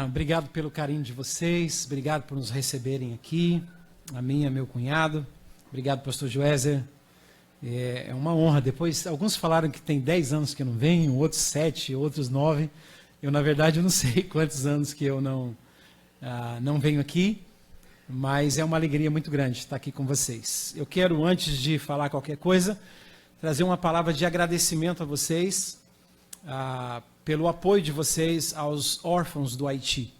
Obrigado pelo carinho de vocês, obrigado por nos receberem aqui, a mim e a meu cunhado. Obrigado, pastor Joézer. É uma honra. Depois, alguns falaram que tem 10 anos que eu não venho, outros 7, outros 9. Eu, na verdade, eu não sei quantos anos que eu não venho aqui, mas é uma alegria muito grande estar aqui com vocês. Eu quero, antes de falar qualquer coisa, trazer uma palavra de agradecimento a vocês, pelo apoio de vocês aos órfãos do Haiti.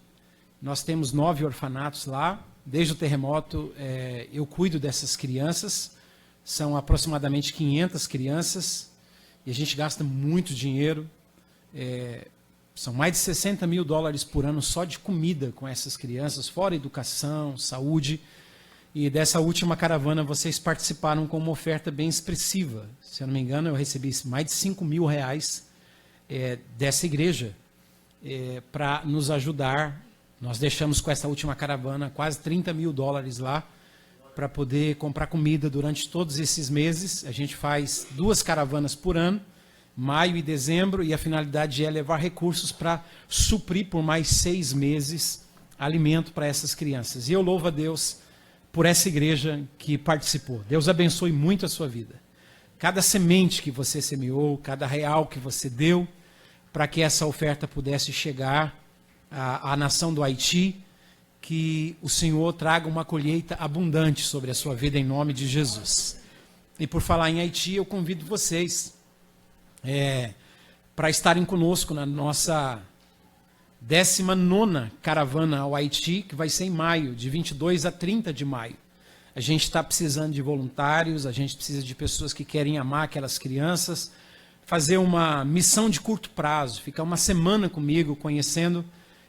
Nós temos 9 orfanatos lá. Desde o terremoto, eu cuido dessas crianças. São aproximadamente 500 crianças e a gente gasta muito dinheiro. São mais de $60 mil por ano só de comida com essas crianças, fora educação, saúde. E dessa última caravana vocês participaram com uma oferta bem expressiva. Se eu não me engano, eu recebi mais de R$5 mil dessa igreja para nos ajudar. Nós deixamos com essa última caravana quase $30 mil lá para poder comprar comida durante todos esses meses. A gente faz 2 caravanas por ano, maio e dezembro, e a finalidade é levar recursos para suprir por mais 6 meses alimento para essas crianças. E eu louvo a Deus por essa igreja que participou. Deus abençoe muito a sua vida. Cada semente que você semeou, cada real que você deu, para que essa oferta pudesse chegar à nação do Haiti, que o Senhor traga uma colheita abundante sobre a sua vida em nome de Jesus. E por falar em Haiti, eu convido vocês para estarem conosco na nossa 19ª caravana ao Haiti, que vai ser em maio, de 22 a 30 de maio. A gente está precisando de voluntários, a gente precisa de pessoas que querem amar aquelas crianças, fazer uma missão de curto prazo, ficar uma semana comigo conhecendo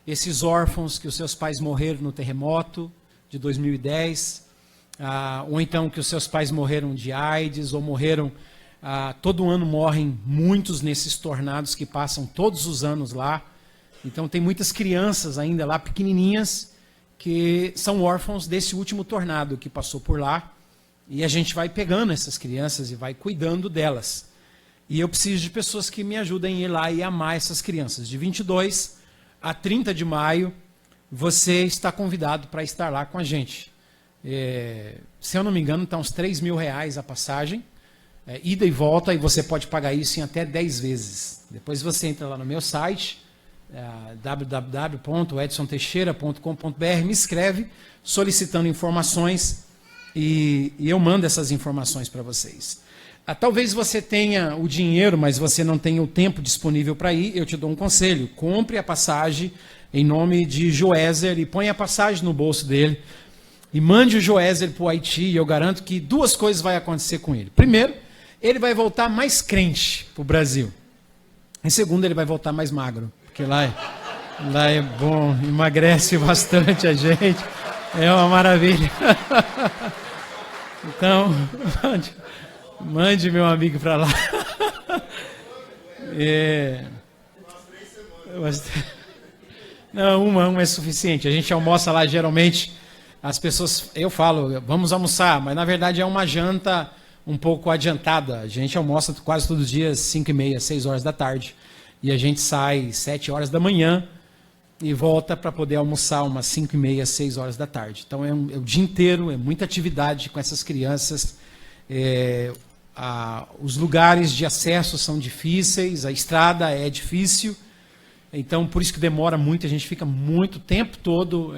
esses órfãos que os seus pais morreram no terremoto de 2010, ou então que os seus pais morreram de AIDS, ou morreram, todo ano morrem muitos nesses tornados que passam todos os anos lá. Então tem muitas crianças ainda lá, pequenininhas, que são órfãos desse último tornado que passou por lá, e a gente vai pegando essas crianças e vai cuidando delas. E eu preciso de pessoas que me ajudem a ir lá e amar essas crianças. De 22 a 30 de maio, você está convidado para estar lá com a gente. Se eu não me engano, está uns R$3 mil a passagem, ida e volta, e você pode pagar isso em até 10 vezes. Depois você entra lá no meu site, www.edsonteixeira.com.br, me escreve solicitando informações e eu mando essas informações para vocês. Talvez você tenha o dinheiro, mas você não tenha o tempo disponível para ir. Eu te dou um conselho: compre a passagem em nome de Joézer e põe a passagem no bolso dele e mande o Joézer para o Haiti, e eu garanto que 2 coisas vão acontecer com ele. Primeiro, ele vai voltar mais crente para o Brasil. Em segundo, ele vai voltar mais magro, porque lá é bom, emagrece bastante a gente, é uma maravilha. Então, mande meu amigo para lá. Não, uma é suficiente. A gente almoça lá, geralmente, as pessoas, eu falo, vamos almoçar, mas na verdade é uma janta um pouco adiantada. A gente almoça quase todos os dias, 5h30, 6 horas da tarde. E a gente sai 7 horas da manhã e volta para poder almoçar umas 5h30, 6 horas da tarde. Então é o dia inteiro, é muita atividade com essas crianças. Os lugares de acesso são difíceis, a estrada é difícil, então por isso que demora muito, a gente fica muito tempo todo,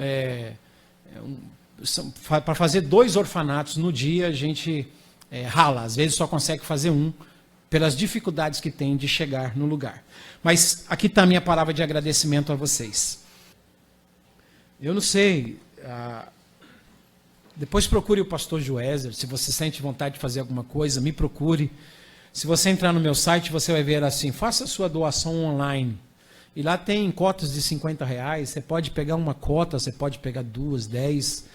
para fazer 2 orfanatos no dia, a gente rala, às vezes só consegue fazer um, pelas dificuldades que tem de chegar no lugar. Mas aqui está a minha palavra de agradecimento a vocês. Eu não sei, depois procure o pastor Joézer, se você sente vontade de fazer alguma coisa, me procure. Se você entrar no meu site, você vai ver assim, faça a sua doação online. E lá tem cotas de R$50, você pode pegar uma cota, você pode pegar 2, 10,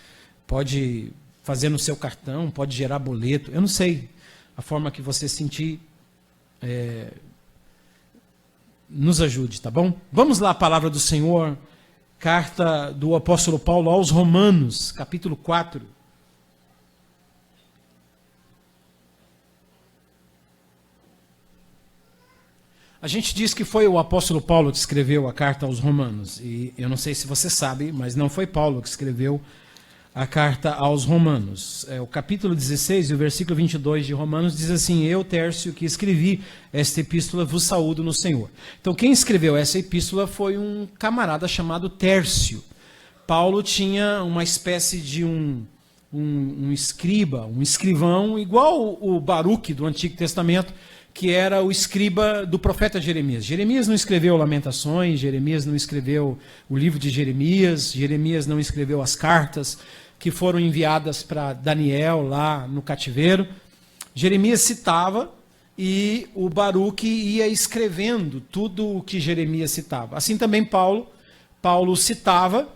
pode fazer no seu cartão, pode gerar boleto, eu não sei, a forma que você sentir, nos ajude, tá bom? Vamos lá, a palavra do Senhor, carta do apóstolo Paulo aos Romanos, capítulo 4. A A gente diz que foi o apóstolo Paulo que escreveu a carta aos Romanos. E eu não sei se você sabe, mas não foi Paulo que escreveu a carta aos Romanos. O capítulo 16 e o versículo 22 de Romanos diz assim: eu, Tércio, que escrevi esta epístola, vos saúdo no Senhor. Então quem escreveu essa epístola foi um camarada chamado Tércio. Paulo tinha uma espécie de um escriba, um escrivão, igual o Baruque do Antigo Testamento, que era o escriba do profeta Jeremias. Jeremias não escreveu Lamentações, Jeremias não escreveu o livro de Jeremias, Jeremias não escreveu as cartas que foram enviadas para Daniel lá no cativeiro. Jeremias citava e o Baruque ia escrevendo tudo o que Jeremias citava. Assim também Paulo citava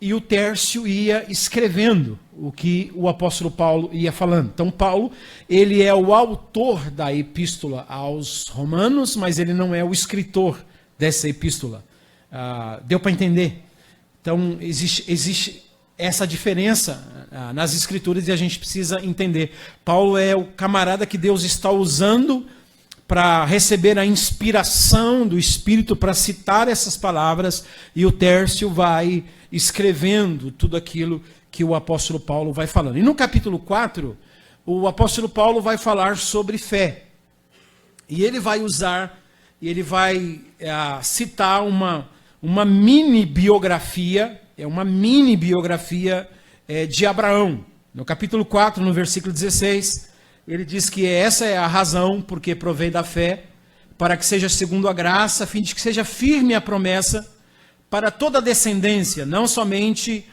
e o Tércio ia escrevendo o que o apóstolo Paulo ia falando. Então Paulo, ele é o autor da epístola aos Romanos, mas ele não é o escritor dessa epístola. Deu para entender? Então existe essa diferença nas escrituras e a gente precisa entender. Paulo é o camarada que Deus está usando para receber a inspiração do Espírito para citar essas palavras, e o Tércio vai escrevendo tudo aquilo que o apóstolo Paulo vai falando. E no capítulo 4, o apóstolo Paulo vai falar sobre fé. E ele vai citar uma mini biografia, de Abraão. No capítulo 4, no versículo 16, ele diz que essa é a razão porque provém da fé, para que seja segundo a graça, a fim de que seja firme a promessa para toda a descendência, não somente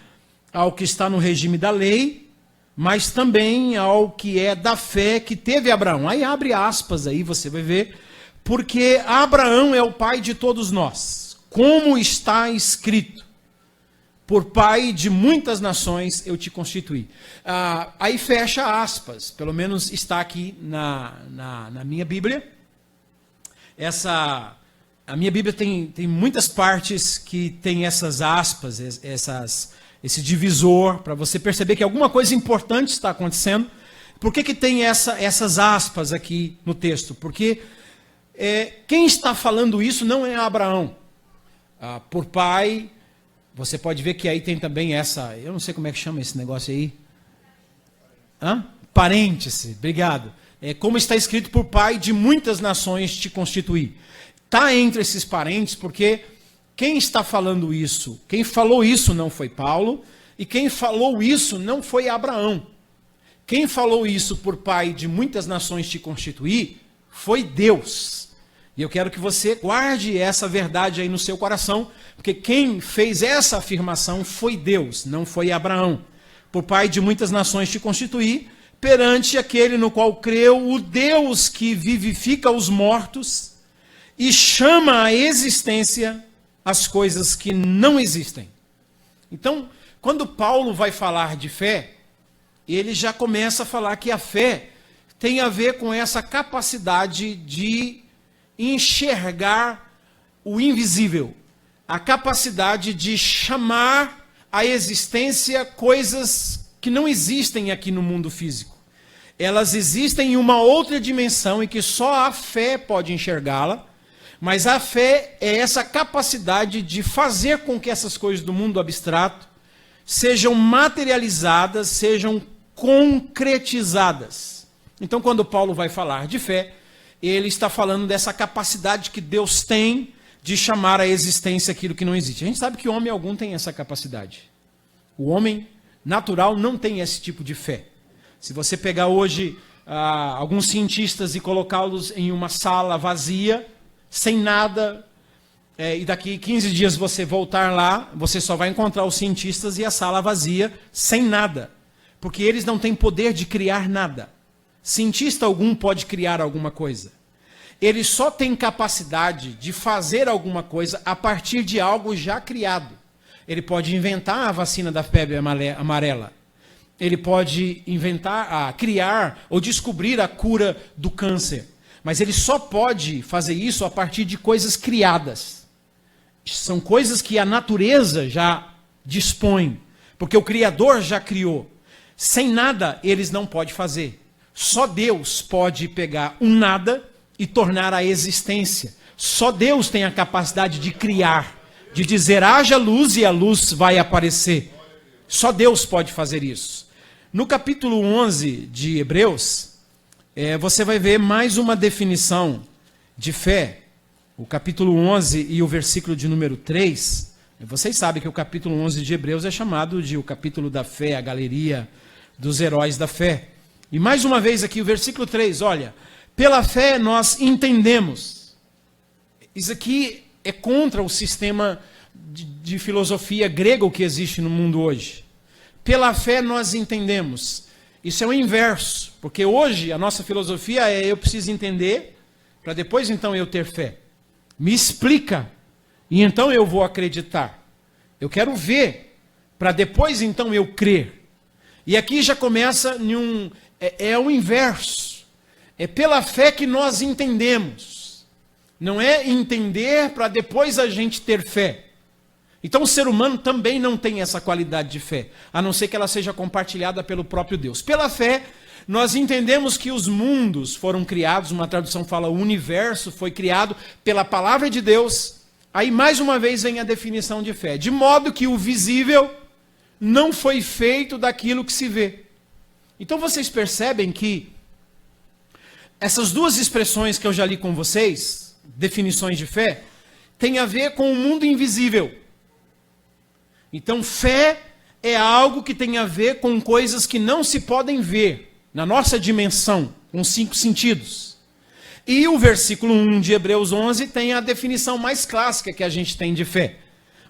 ao que está no regime da lei, mas também ao que é da fé que teve Abraão. Aí abre aspas, aí você vai ver, porque Abraão é o pai de todos nós, como está escrito: por pai de muitas nações eu te constituí. Aí fecha aspas, pelo menos está aqui na minha Bíblia. A minha Bíblia tem muitas partes que tem essas aspas, esse divisor, para você perceber que alguma coisa importante está acontecendo. Por que tem essas aspas aqui no texto? Porque quem está falando isso não é Abraão. Por pai, você pode ver que aí tem também eu não sei como é que chama esse negócio aí. Parêntese, obrigado. Como está escrito: por pai de muitas nações te constituí. Está entre esses parentes, porque quem está falando isso, quem falou isso não foi Paulo, e quem falou isso não foi Abraão. Quem falou isso: por pai de muitas nações te constituí, foi Deus. E eu quero que você guarde essa verdade aí no seu coração, porque quem fez essa afirmação foi Deus, não foi Abraão. Por pai de muitas nações te constituí, perante aquele no qual creu o Deus que vivifica os mortos e chama à existência as coisas que não existem. Então, quando Paulo vai falar de fé, ele já começa a falar que a fé tem a ver com essa capacidade de enxergar o invisível, a capacidade de chamar à existência coisas que não existem aqui no mundo físico. Elas existem em uma outra dimensão e que só a fé pode enxergá-la. Mas a fé é essa capacidade de fazer com que essas coisas do mundo abstrato sejam materializadas, sejam concretizadas. Então, quando Paulo vai falar de fé, ele está falando dessa capacidade que Deus tem de chamar à existência aquilo que não existe. A gente sabe que homem algum tem essa capacidade. O homem natural não tem esse tipo de fé. Se você pegar hoje alguns cientistas e colocá-los em uma sala vazia, sem nada, e daqui 15 dias você voltar lá, você só vai encontrar os cientistas e a sala vazia, sem nada. Porque eles não têm poder de criar nada. Cientista algum pode criar alguma coisa. Ele só tem capacidade de fazer alguma coisa a partir de algo já criado. Ele pode inventar a vacina da febre amarela. Ele pode criar ou descobrir a cura do câncer. Mas ele só pode fazer isso a partir de coisas criadas. São coisas que a natureza já dispõe, porque o Criador já criou. Sem nada, eles não podem fazer. Só Deus pode pegar um nada e tornar à existência. Só Deus tem a capacidade de criar, de dizer haja luz e a luz vai aparecer. Só Deus pode fazer isso. No capítulo 11 de Hebreus, você vai ver mais uma definição de fé. O capítulo 11 e o versículo de número 3. Vocês sabem que o capítulo 11 de Hebreus é chamado de o capítulo da fé, a galeria dos heróis da fé. E mais uma vez aqui o versículo 3, olha, pela fé nós entendemos. Isso aqui é contra o sistema de filosofia grego que existe no mundo hoje. Pela fé nós entendemos. Isso é o inverso, porque hoje a nossa filosofia é eu preciso entender, para depois então eu ter fé. Me explica, e então eu vou acreditar. Eu quero ver, para depois então eu crer. E aqui já começa o inverso. É pela fé que nós entendemos. Não é entender para depois a gente ter fé. Então o ser humano também não tem essa qualidade de fé, a não ser que ela seja compartilhada pelo próprio Deus. Pela fé, nós entendemos que os mundos foram criados, uma tradução fala o universo foi criado pela palavra de Deus. Aí mais uma vez vem a definição de fé, de modo que o visível não foi feito daquilo que se vê. Então vocês percebem que essas duas expressões que eu já li com vocês, definições de fé, têm a ver com o mundo invisível. Então, fé é algo que tem a ver com coisas que não se podem ver, na nossa dimensão, com 5 sentidos. E o versículo 1 de Hebreus 11 tem a definição mais clássica que a gente tem de fé.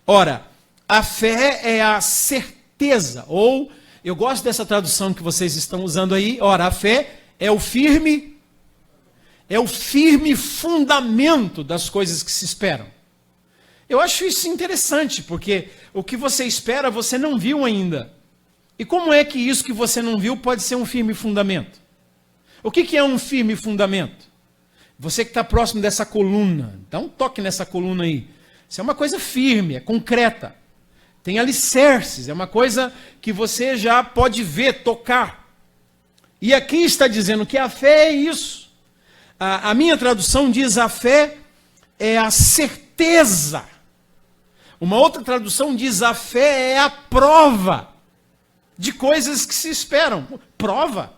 Ora, a fé é a certeza, ou, eu gosto dessa tradução que vocês estão usando aí, ora, a fé é o firme fundamento das coisas que se esperam. Eu acho isso interessante, porque o que você espera você não viu ainda. E como é que isso que você não viu pode ser um firme fundamento? O que é um firme fundamento? Você que está próximo dessa coluna, dá um toque nessa coluna aí. Isso é uma coisa firme, é concreta. Tem alicerces, é uma coisa que você já pode ver, tocar. E aqui está dizendo que a fé é isso. A minha tradução diz a fé é a certeza. Uma outra tradução diz a fé é a prova de coisas que se esperam. Prova,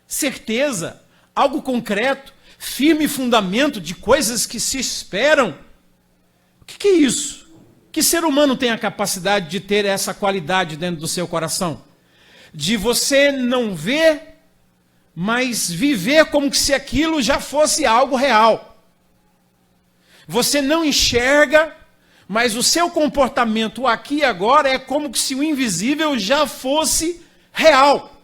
certeza, algo concreto, firme fundamento de coisas que se esperam. O que é isso? Que ser humano tem a capacidade de ter essa qualidade dentro do seu coração? De você não ver, mas viver como se aquilo já fosse algo real. Você não enxerga, mas o seu comportamento aqui e agora é como se o invisível já fosse real.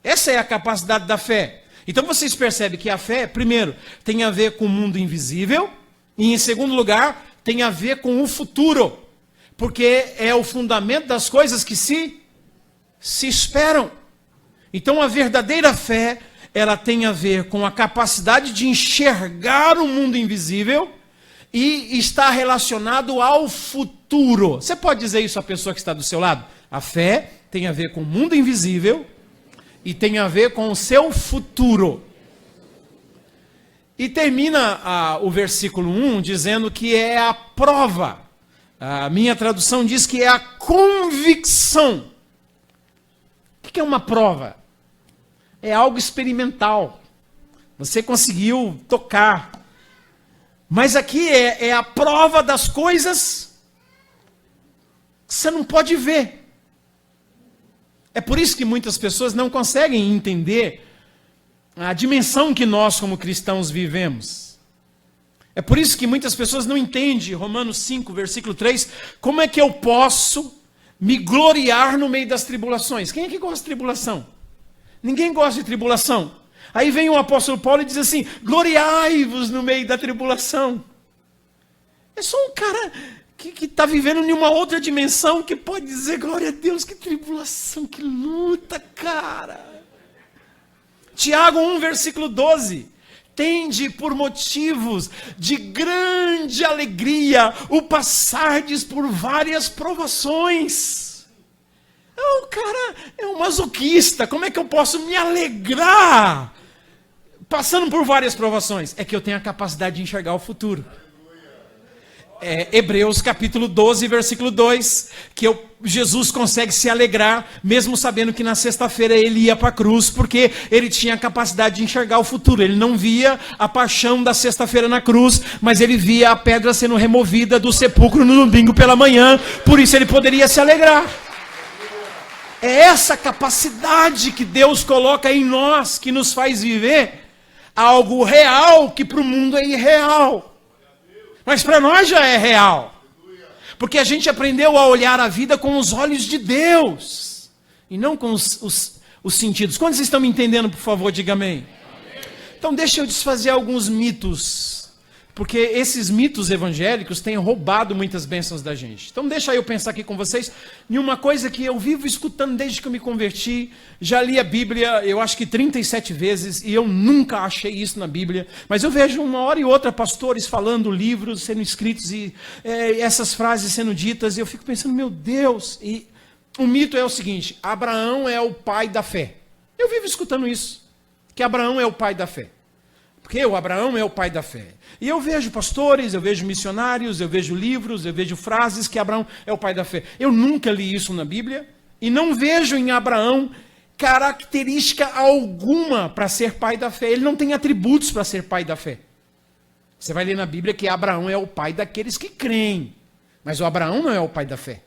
Essa é a capacidade da fé. Então vocês percebem que a fé, primeiro, tem a ver com o mundo invisível, e em segundo lugar, tem a ver com o futuro, porque é o fundamento das coisas que se esperam. Então a verdadeira fé, ela tem a ver com a capacidade de enxergar o mundo invisível, e está relacionado ao futuro. Você pode dizer isso à pessoa que está do seu lado? A fé tem a ver com o mundo invisível e tem a ver com o seu futuro. E termina o versículo 1 dizendo que é a prova. A minha tradução diz que é a convicção. O que é uma prova? É algo experimental. Você conseguiu tocar. Mas aqui é a prova das coisas que você não pode ver. É por isso que muitas pessoas não conseguem entender a dimensão que nós como cristãos vivemos. É por isso que muitas pessoas não entendem, Romanos 5, versículo 3, como é que eu posso me gloriar no meio das tribulações? Quem é que gosta de tribulação? Ninguém gosta de tribulação. Aí vem o apóstolo Paulo e diz assim, gloriai-vos no meio da tribulação. É só um cara que está vivendo em uma outra dimensão que pode dizer, glória a Deus, que tribulação, que luta, cara. Tiago 1, versículo 12. Tende por motivos de grande alegria o passardes por várias provações. O cara é um masoquista, como é que eu posso me alegrar passando por várias provações, é que eu tenho a capacidade de enxergar o futuro. Hebreus capítulo 12, versículo 2, que Jesus consegue se alegrar, mesmo sabendo que na sexta-feira ele ia para a cruz, porque ele tinha a capacidade de enxergar o futuro. Ele não via a paixão da sexta-feira na cruz, mas ele via a pedra sendo removida do sepulcro no domingo pela manhã, por isso ele poderia se alegrar. É essa capacidade que Deus coloca em nós, que nos faz viver algo real, que para o mundo é irreal. Mas para nós já é real. Porque a gente aprendeu a olhar a vida com os olhos de Deus. E não com os sentidos. Quantos estão me entendendo, por favor, diga amém. Então deixa eu desfazer alguns mitos. Porque esses mitos evangélicos têm roubado muitas bênçãos da gente. Então deixa eu pensar aqui com vocês em uma coisa que eu vivo escutando desde que eu me converti. Já li a Bíblia, eu acho que 37 vezes, e eu nunca achei isso na Bíblia. Mas eu vejo uma hora e outra pastores falando, livros sendo escritos e essas frases sendo ditas, e eu fico pensando, meu Deus, e o mito é o seguinte: Abraão é o pai da fé. Eu vivo escutando isso, que Abraão é o pai da fé. Porque o Abraão é o pai da fé. E eu vejo pastores, eu vejo missionários, eu vejo livros, eu vejo frases que Abraão é o pai da fé. Eu nunca li isso na Bíblia e não vejo em Abraão característica alguma para ser pai da fé. Ele não tem atributos para ser pai da fé. Você vai ler na Bíblia que Abraão é o pai daqueles que creem. Mas o Abraão não é o pai da fé.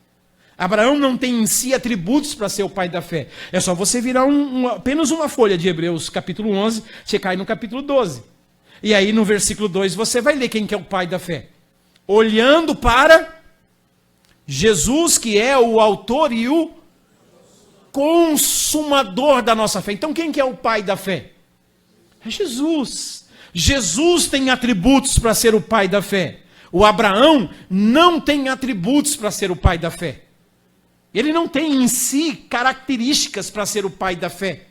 Abraão não tem em si atributos para ser o pai da fé. É só você virar apenas uma folha de Hebreus capítulo 11, você cai no capítulo 12. E aí no versículo 2 você vai ler quem que é o pai da fé. Olhando para Jesus, que é o autor e o consumador da nossa fé. Então quem que é o pai da fé? É Jesus. Jesus tem atributos para ser o pai da fé. O Abraão não tem atributos para ser o pai da fé. Ele não tem em si características para ser o pai da fé.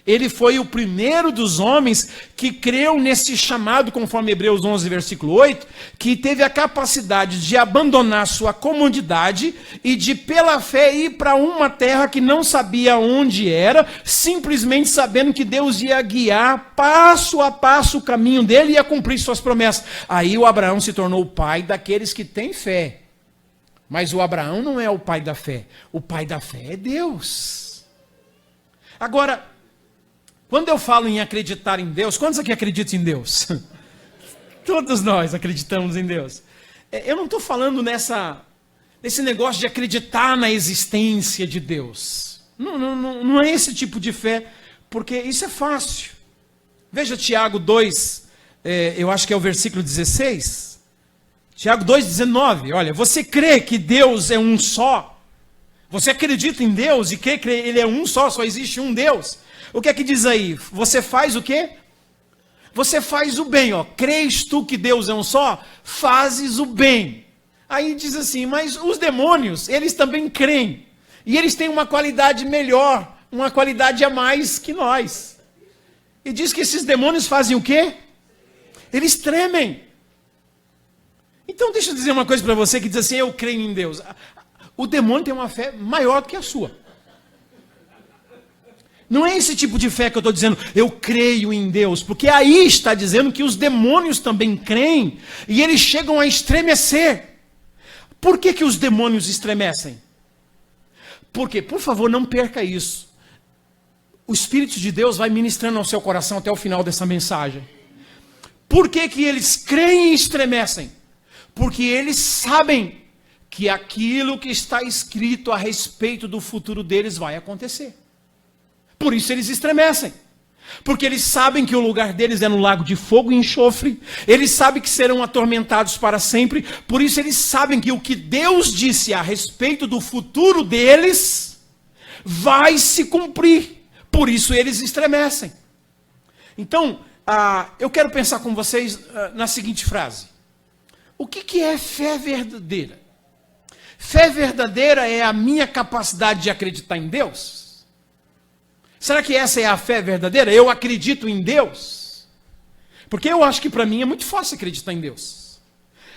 Ele foi o primeiro dos homens que creu nesse chamado, conforme Hebreus 11, versículo 8, que teve a capacidade de abandonar sua comodidade e de, pela fé, ir para uma terra que não sabia onde era, simplesmente sabendo que Deus ia guiar passo a passo o caminho dele e ia cumprir suas promessas. Aí o Abraão se tornou o pai daqueles que têm fé. Mas o Abraão não é o pai da fé. O pai da fé é Deus. Agora, quando eu falo em acreditar em Deus, quantos aqui acreditam em Deus? Todos nós acreditamos em Deus. Eu não estou falando nesse negócio de acreditar na existência de Deus. Não é esse tipo de fé, porque isso é fácil. Veja Tiago 2, eu acho que é o versículo 16. Tiago 2,19. Olha, você crê que Deus é um só? Você acredita em Deus e crê que Ele é um só existe um Deus? O que é que diz aí? Você faz o quê? Você faz o bem, ó. Crês tu que Deus é um só? Fazes o bem. Aí diz assim, mas os demônios, eles também creem. E eles têm uma qualidade melhor, uma qualidade a mais que nós. E diz que esses demônios fazem o quê? Eles tremem. Então deixa eu dizer uma coisa para você que diz assim, eu creio em Deus. O demônio tem uma fé maior do que a sua. Não é esse tipo de fé que eu estou dizendo, eu creio em Deus, porque aí está dizendo que os demônios também creem, e eles chegam a estremecer. Por que os demônios estremecem? Porque, por favor, não perca isso. O Espírito de Deus vai ministrando ao seu coração até o final dessa mensagem. Por que eles creem e estremecem? Porque eles sabem que aquilo que está escrito a respeito do futuro deles vai acontecer. Por isso eles estremecem. Porque eles sabem que o lugar deles é no lago de fogo e enxofre. Eles sabem que serão atormentados para sempre. Por isso eles sabem que o que Deus disse a respeito do futuro deles vai se cumprir. Por isso eles estremecem. Então, eu quero pensar com vocês na seguinte frase. O que é fé verdadeira? Fé verdadeira é a minha capacidade de acreditar em Deus? Será que essa é a fé verdadeira? Eu acredito em Deus? Porque eu acho que para mim é muito fácil acreditar em Deus.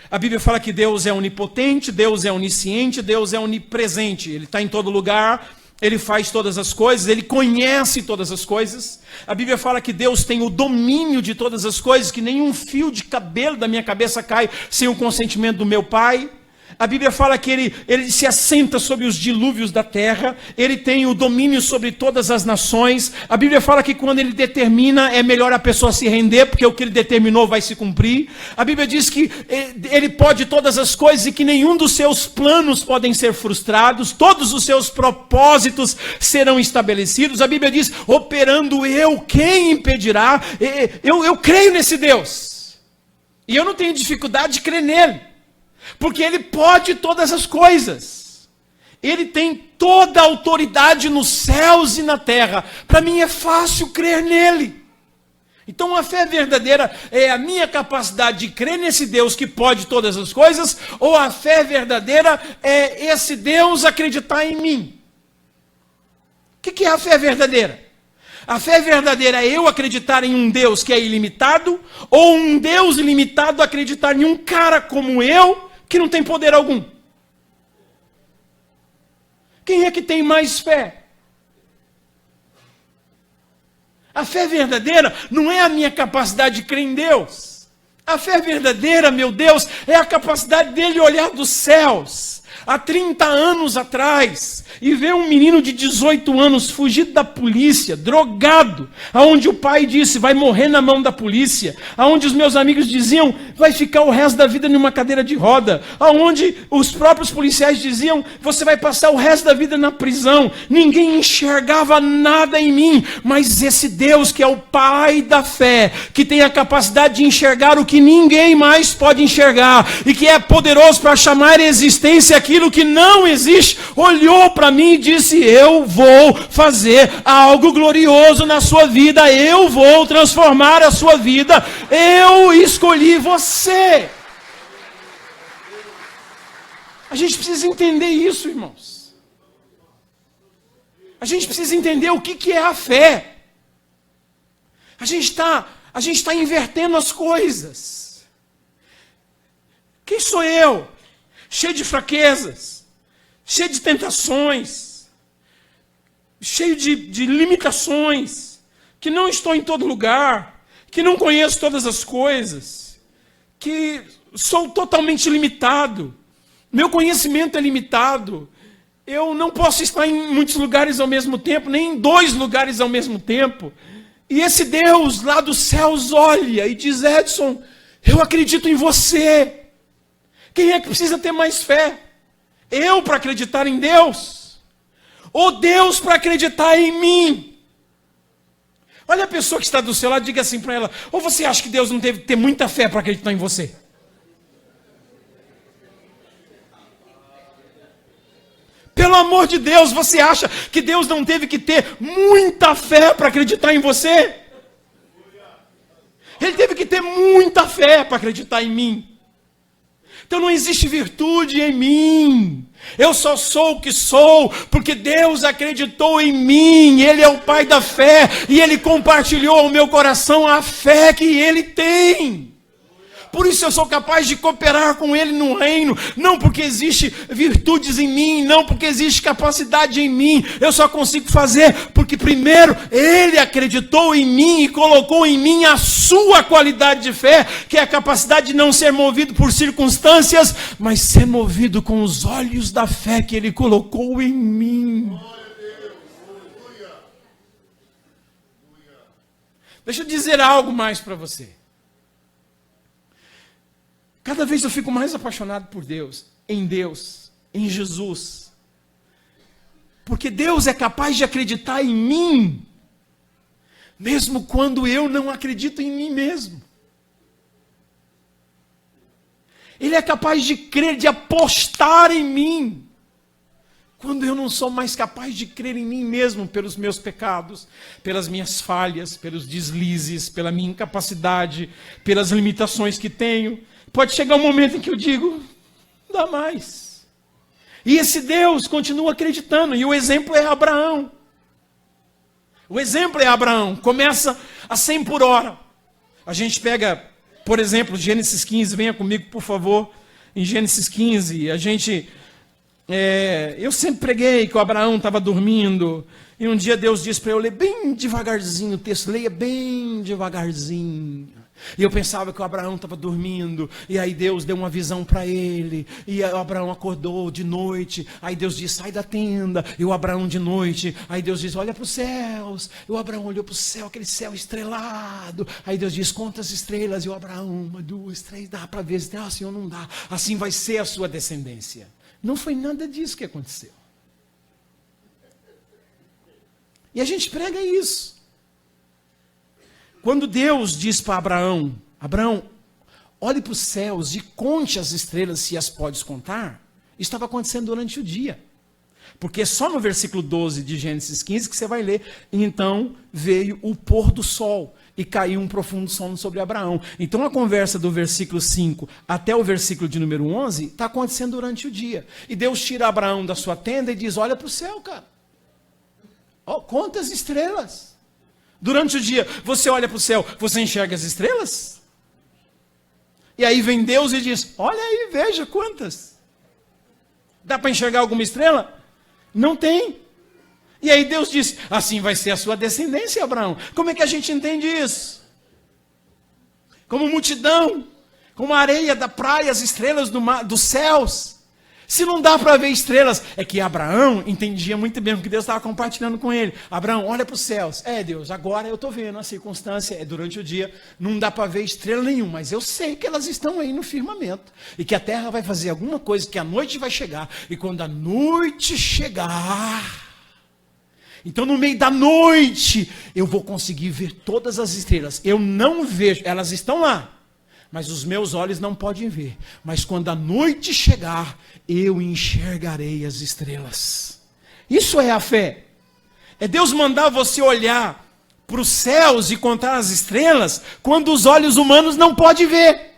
A Bíblia fala que Deus é onipotente, Deus é onisciente, Deus é onipresente. Ele está em todo lugar, Ele faz todas as coisas, Ele conhece todas as coisas. A Bíblia fala que Deus tem o domínio de todas as coisas, que nenhum fio de cabelo da minha cabeça cai sem o consentimento do meu Pai. A Bíblia fala que ele se assenta sobre os dilúvios da terra, Ele tem o domínio sobre todas as nações. A Bíblia fala que quando Ele determina, é melhor a pessoa se render, porque o que Ele determinou vai se cumprir. A Bíblia diz que Ele pode todas as coisas e que nenhum dos seus planos podem ser frustrados, todos os seus propósitos serão estabelecidos. A Bíblia diz, operando eu, quem impedirá? Eu creio nesse Deus, e eu não tenho dificuldade de crer nele, porque Ele pode todas as coisas. Ele tem toda a autoridade nos céus e na terra. Para mim é fácil crer nele. Então a fé verdadeira é a minha capacidade de crer nesse Deus que pode todas as coisas, ou a fé verdadeira é esse Deus acreditar em mim? O que é a fé verdadeira? A fé verdadeira é eu acreditar em um Deus que é ilimitado, ou um Deus ilimitado acreditar em um cara como eu, que não tem poder algum? Quem é que tem mais fé? A fé verdadeira não é a minha capacidade de crer em Deus. A fé verdadeira, meu Deus, é a capacidade dele olhar dos céus, há 30 anos atrás, e ver um menino de 18 anos fugido da polícia, drogado, aonde o pai disse, vai morrer na mão da polícia, aonde os meus amigos diziam, vai ficar o resto da vida numa cadeira de roda, aonde os próprios policiais diziam, você vai passar o resto da vida na prisão. Ninguém enxergava nada em mim, mas esse Deus que é o Pai da fé, que tem a capacidade de enxergar o que ninguém mais pode enxergar, e que é poderoso para chamar à existência aquilo que não existe, olhou para mim e disse, eu vou fazer algo glorioso na sua vida, eu vou transformar a sua vida, eu escolhi você. A gente precisa entender isso, irmãos. A gente precisa entender o que é a fé. A gente está invertendo as coisas. Quem sou eu? Cheio de fraquezas, cheio de tentações, cheio de limitações, que não estou em todo lugar, que não conheço todas as coisas, que sou totalmente limitado, meu conhecimento é limitado, eu não posso estar em muitos lugares ao mesmo tempo, nem em 2 lugares ao mesmo tempo. E esse Deus lá dos céus olha e diz, Edson, eu acredito em você. Quem é que precisa ter mais fé? Eu para acreditar em Deus? Ou Deus para acreditar em mim? Olha a pessoa que está do seu lado e diga assim para ela, ou você acha que Deus não teve que ter muita fé para acreditar em você? Pelo amor de Deus, você acha que Deus não teve que ter muita fé para acreditar em você? Ele teve que ter muita fé para acreditar em mim. Então não existe virtude em mim. Eu só sou o que sou, porque Deus acreditou em mim. Ele é o Pai da fé, e Ele compartilhou ao meu coração a fé que Ele tem. Por isso eu sou capaz de cooperar com Ele no reino, não porque existe virtudes em mim, não porque existe capacidade em mim, eu só consigo fazer porque primeiro Ele acreditou em mim e colocou em mim a sua qualidade de fé, que é a capacidade de não ser movido por circunstâncias, mas ser movido com os olhos da fé que Ele colocou em mim. Deixa eu dizer algo mais para você. Cada vez eu fico mais apaixonado por Deus, em Jesus. Porque Deus é capaz de acreditar em mim, mesmo quando eu não acredito em mim mesmo. Ele é capaz de crer, de apostar em mim, quando eu não sou mais capaz de crer em mim mesmo, pelos meus pecados, pelas minhas falhas, pelos deslizes, pela minha incapacidade, pelas limitações que tenho. Pode chegar um momento em que eu digo, não dá mais. E esse Deus continua acreditando. E o exemplo é Abraão. O exemplo é Abraão. Começa a 100 por hora. A gente pega, por exemplo, Gênesis 15. Venha comigo, por favor. Em Gênesis 15, a gente eu sempre preguei que o Abraão estava dormindo, e um dia Deus disse para eu ler bem devagarzinho o texto, leia bem devagarzinho. E eu pensava que o Abraão estava dormindo, e aí Deus deu uma visão para ele, e o Abraão acordou de noite, aí Deus disse, sai da tenda, e o Abraão de noite, aí Deus disse, olha para os céus, e o Abraão olhou para o céu, aquele céu estrelado, aí Deus disse, conta as estrelas, e o Abraão, 1, 2, 3, dá para ver, ah, Senhor, não dá, assim vai ser a sua descendência. Não foi nada disso que aconteceu. E a gente prega isso. Quando Deus diz para Abraão, Abraão, olhe para os céus e conte as estrelas se as podes contar, isso estava acontecendo durante o dia. Porque é só no versículo 12 de Gênesis 15 que você vai ler, e então veio o pôr do sol e caiu um profundo sono sobre Abraão. Então a conversa do versículo 5 até o versículo de número 11 está acontecendo durante o dia. E Deus tira Abraão da sua tenda e diz, olha para o céu, cara. Oh, conta as estrelas. Durante o dia, você olha para o céu, você enxerga as estrelas? E aí vem Deus e diz, olha aí, veja quantas. Dá para enxergar alguma estrela? Não tem. E aí Deus diz, assim vai ser a sua descendência, Abraão. Como é que a gente entende isso? Como multidão, como a areia da praia, as estrelas do mar, dos céus. Se não dá para ver estrelas, é que Abraão entendia muito bem o que Deus estava compartilhando com ele. Abraão, olha para os céus. Deus, agora eu estou vendo a circunstância, durante o dia, não dá para ver estrela nenhuma, mas eu sei que elas estão aí no firmamento. E que a terra vai fazer alguma coisa, que a noite vai chegar. E quando a noite chegar, então no meio da noite, eu vou conseguir ver todas as estrelas. Eu não vejo, elas estão lá. Mas os meus olhos não podem ver. Mas quando a noite chegar, eu enxergarei as estrelas. Isso é a fé. É Deus mandar você olhar para os céus e contar as estrelas, quando os olhos humanos não podem ver.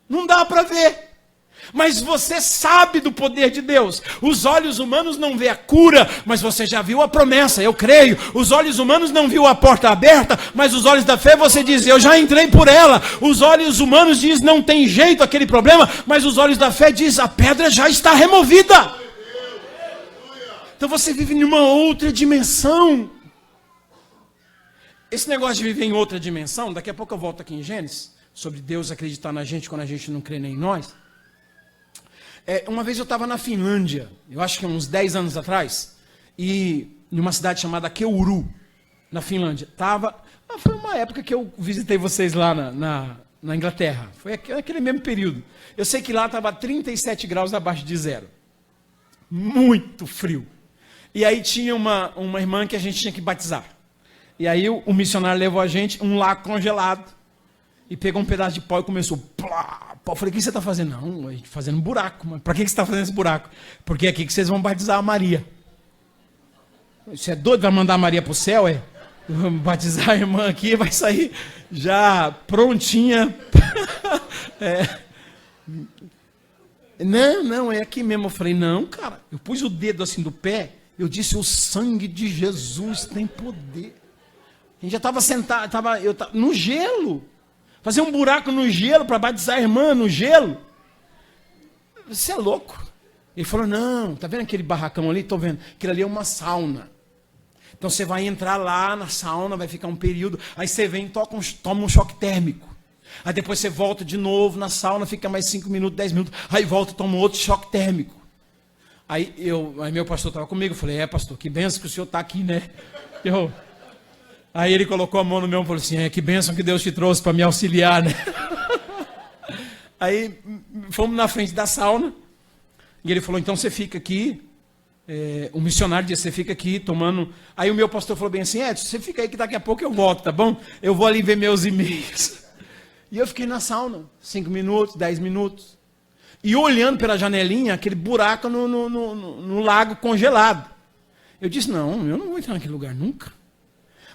Não dá para ver. Mas você sabe do poder de Deus. Os olhos humanos não vê a cura, mas você já viu a promessa, eu creio. Os olhos humanos não viu a porta aberta, mas os olhos da fé você diz, eu já entrei por ela. Os olhos humanos diz, não tem jeito aquele problema, mas os olhos da fé diz, a pedra já está removida. Então você vive em uma outra dimensão. Esse negócio de viver em outra dimensão, daqui a pouco eu volto aqui em Gênesis, sobre Deus acreditar na gente quando a gente não crê nem em nós. Uma vez eu estava na Finlândia, eu acho que uns 10 anos atrás, e numa cidade chamada Keuru, na Finlândia. Foi uma época que eu visitei vocês lá na Inglaterra, foi aquele mesmo período. Eu sei que lá estava 37 graus abaixo de zero, muito frio. E aí tinha uma irmã que a gente tinha que batizar. E aí o missionário levou a gente um lago congelado, e pegou um pedaço de pau e começou, plá, pau. Eu falei, o que você está fazendo? Não, a gente fazendo um buraco. Mas para que você está fazendo esse buraco? Porque é aqui que vocês vão batizar a Maria. Você é doido? Vai mandar a Maria para o céu, Vamos batizar a irmã aqui, vai sair já prontinha. Não, é aqui mesmo. Eu falei, não, cara. Eu pus o dedo assim do pé, eu disse, o sangue de Jesus tem poder. A gente já estava sentado, eu tava no gelo. Fazer um buraco no gelo para batizar a irmã no gelo? Você é louco. Ele falou, não, tá vendo aquele barracão ali? Estou vendo. Aquilo ali é uma sauna. Então você vai entrar lá na sauna, vai ficar um período, aí você vem e toma um choque térmico. Aí depois você volta de novo na sauna, fica mais 5 minutos, 10 minutos, aí volta e toma outro choque térmico. Aí meu pastor estava comigo, eu falei, pastor, que benção que o senhor está aqui, né? Aí ele colocou a mão no meu e falou assim, que bênção que Deus te trouxe para me auxiliar, né? Aí fomos na frente da sauna, e ele falou, então você fica aqui, o missionário disse, você fica aqui tomando... Aí o meu pastor falou bem assim, Edson, você fica aí que daqui a pouco eu volto, tá bom? Eu vou ali ver meus e-mails. E eu fiquei na sauna, 5 minutos, 10 minutos, e olhando pela janelinha, aquele buraco no lago congelado. Eu disse, não, eu não vou entrar naquele lugar nunca.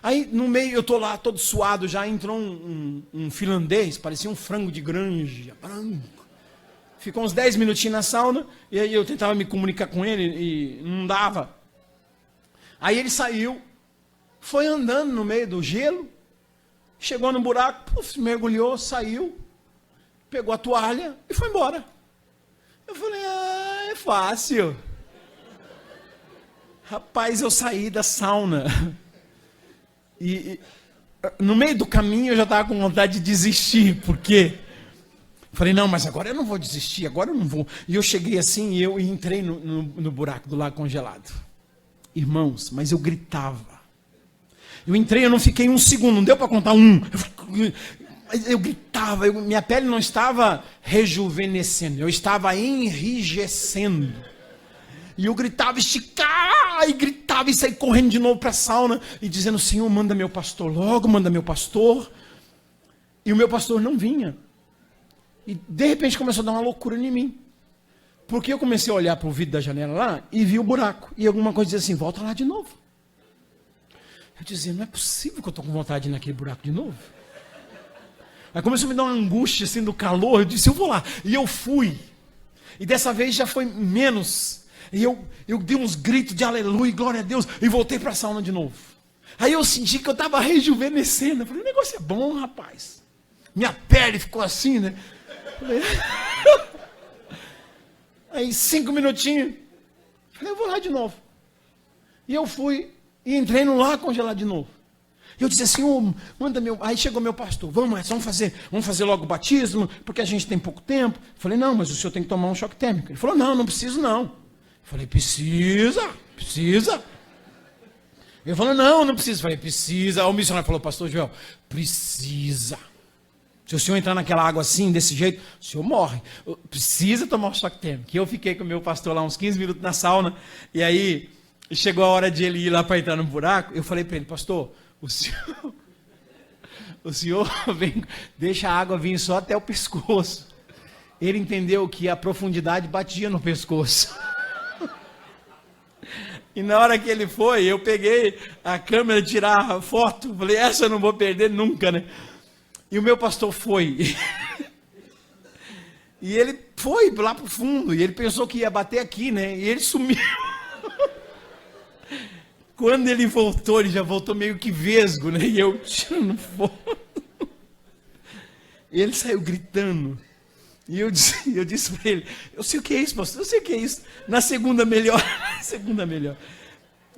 Aí, no meio, eu estou lá, todo suado, já entrou um finlandês, parecia um frango de granja, branco. Ficou uns 10 minutinhos na sauna, e aí eu tentava me comunicar com ele, e não dava. Aí ele saiu, foi andando no meio do gelo, chegou no buraco, mergulhou, saiu, pegou a toalha e foi embora. Eu falei, fácil. Rapaz, eu saí da sauna. E no meio do caminho eu já estava com vontade de desistir, porque falei, não, mas agora eu não vou desistir, agora eu não vou. E eu cheguei assim e eu entrei no buraco do lago congelado. Irmãos, mas eu gritava. Eu entrei, eu não fiquei um segundo, não deu para contar um. Eu gritava, minha pele não estava rejuvenescendo, eu estava enrijecendo. E eu gritava, esticar, e gritava e saí correndo de novo para a sauna e dizendo, Senhor, manda meu pastor logo, manda meu pastor. E o meu pastor não vinha. E de repente começou a dar uma loucura em mim. Porque eu comecei a olhar para o vidro da janela lá e vi o buraco. E alguma coisa dizia assim, volta lá de novo. Eu dizia, não é possível que eu estou com vontade de ir naquele buraco de novo. Aí começou a me dar uma angústia assim do calor. Eu disse, eu vou lá. E eu fui. E dessa vez já foi menos. E eu dei uns gritos de aleluia, glória a Deus. E voltei para a sauna de novo. Aí eu senti que eu estava rejuvenescendo. Eu falei, o negócio é bom, rapaz. Minha pele ficou assim, né? Aí 5 minutinhos. Falei, eu vou lá de novo. E eu fui e entrei no lago congelado de novo. Eu disse assim, manda meu... Aí chegou meu pastor, vamos fazer logo o batismo, porque a gente tem pouco tempo. Eu falei, não, mas o senhor tem que tomar um choque térmico. Ele falou, não preciso não. Eu falei, precisa. Ele falou, não precisa. Eu falei, precisa. Aí o missionário falou, pastor Joel, precisa. Se o senhor entrar naquela água assim, desse jeito, o senhor morre. Precisa tomar um choque térmico. E eu fiquei com o meu pastor lá uns 15 minutos na sauna, e aí chegou a hora de ele ir lá para entrar no buraco. Eu falei para ele, pastor, o senhor vem, deixa a água vir só até o pescoço. Ele entendeu que a profundidade batia no pescoço. E na hora que ele foi, eu peguei a câmera, tirar a foto, falei, essa eu não vou perder nunca, né? E o meu pastor foi. E ele foi lá pro fundo, e ele pensou que ia bater aqui, né? E ele sumiu. Quando ele voltou, ele já voltou meio que vesgo, né? E eu tirando foto. E ele saiu gritando. E eu disse para ele, eu sei o que é isso, pastor, eu sei o que é isso. Na segunda melhor.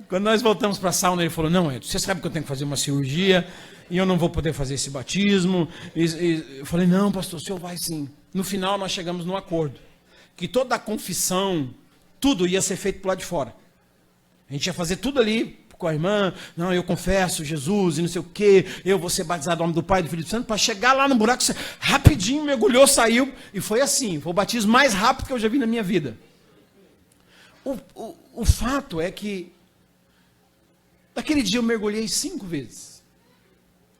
Quando nós voltamos para a sauna, ele falou, não, Edson, você sabe que eu tenho que fazer uma cirurgia, e eu não vou poder fazer esse batismo. E eu falei, não, pastor, o senhor vai sim. No final, nós chegamos num acordo, que toda a confissão, tudo ia ser feito por lá de fora. A gente ia fazer tudo ali com a irmã, não, eu confesso Jesus e não sei o quê, eu vou ser batizado no nome do Pai e do Filho e do Santo, para chegar lá no buraco, você rapidinho mergulhou, saiu, e foi assim, foi o batismo mais rápido que eu já vi na minha vida. O fato é que, naquele dia eu mergulhei 5 vezes.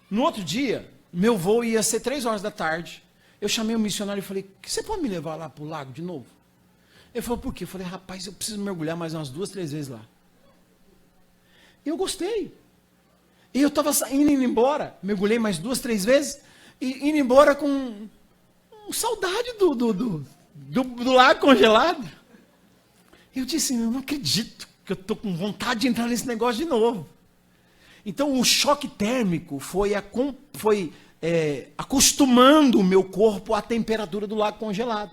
No outro dia, meu voo ia ser 3 horas da tarde, eu chamei o missionário e falei, você pode me levar lá para o lago de novo? Ele falou, por quê? Eu falei, rapaz, eu preciso mergulhar mais umas 2, 3 vezes lá. E eu gostei. E eu estava indo embora, mergulhei mais 2, 3 vezes, e indo embora com saudade do lago congelado. Eu disse, eu não acredito que eu estou com vontade de entrar nesse negócio de novo. Então o choque térmico foi acostumando o meu corpo à temperatura do lago congelado.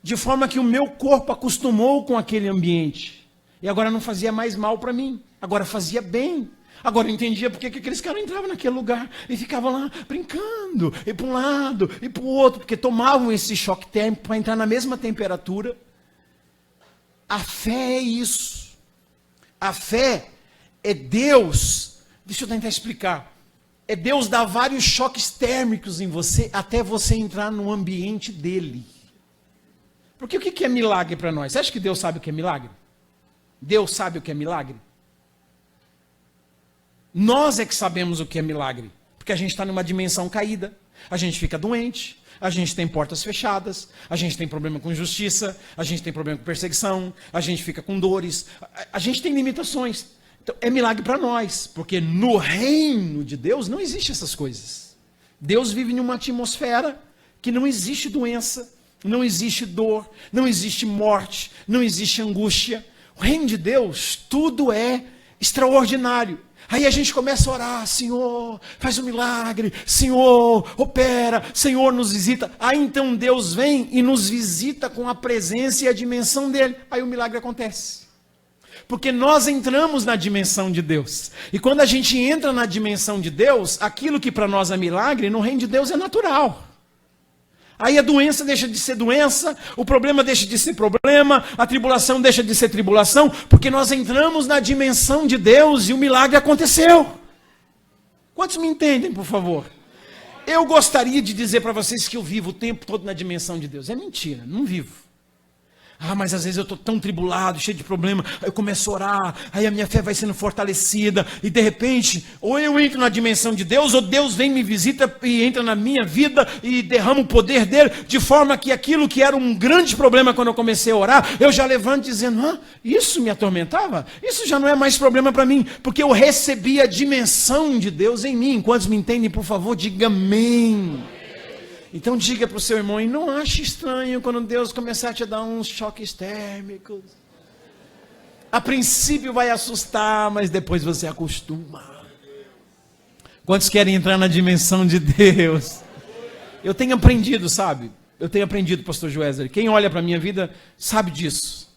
De forma que o meu corpo acostumou com aquele ambiente. E agora não fazia mais mal para mim. Agora fazia bem. Agora eu entendia porque que aqueles caras entravam naquele lugar e ficavam lá brincando, e para um lado, e para o outro, porque tomavam esse choque térmico para entrar na mesma temperatura. A fé é isso. A fé é Deus. Deixa eu tentar explicar. É Deus dar vários choques térmicos em você até você entrar no ambiente dele. Porque o que é milagre para nós? Você acha que Deus sabe o que é milagre? Deus sabe o que é milagre? Nós é que sabemos o que é milagre. Porque a gente está numa dimensão caída. A gente fica doente. A gente tem portas fechadas. A gente tem problema com justiça. A gente tem problema com perseguição. A gente fica com dores. A gente tem limitações. Então, é milagre para nós. Porque no reino de Deus não existe essas coisas. Deus vive em uma atmosfera que não existe doença. Não existe dor. Não existe morte. Não existe angústia. O reino de Deus, tudo é extraordinário. Aí a gente começa a orar, Senhor, faz um milagre, Senhor, opera, Senhor, nos visita. Aí então Deus vem e nos visita com a presença e a dimensão dele. Aí o milagre acontece. Porque nós entramos na dimensão de Deus. E quando a gente entra na dimensão de Deus, aquilo que para nós é milagre, no reino de Deus é natural. Aí a doença deixa de ser doença, o problema deixa de ser problema, a tribulação deixa de ser tribulação, porque nós entramos na dimensão de Deus e o milagre aconteceu. Quantos me entendem, por favor? Eu gostaria de dizer para vocês que eu vivo o tempo todo na dimensão de Deus. É mentira, não vivo. Ah, mas às vezes eu estou tão tribulado, cheio de problema, aí eu começo a orar, aí a minha fé vai sendo fortalecida, e de repente, ou eu entro na dimensão de Deus, ou Deus vem me visita e entra na minha vida e derrama o poder dele, de forma que aquilo que era um grande problema quando eu comecei a orar, eu já levanto dizendo, isso me atormentava? Isso já não é mais problema para mim, porque eu recebi a dimensão de Deus em mim. Quantos me entendem, por favor, diga amém. Então diga para o seu irmão, e não ache estranho quando Deus começar a te dar uns choques térmicos. A princípio vai assustar, mas depois você acostuma. Quantos querem entrar na dimensão de Deus? Eu tenho aprendido, sabe? Eu tenho aprendido, pastor Joézer. Quem olha para a minha vida sabe disso.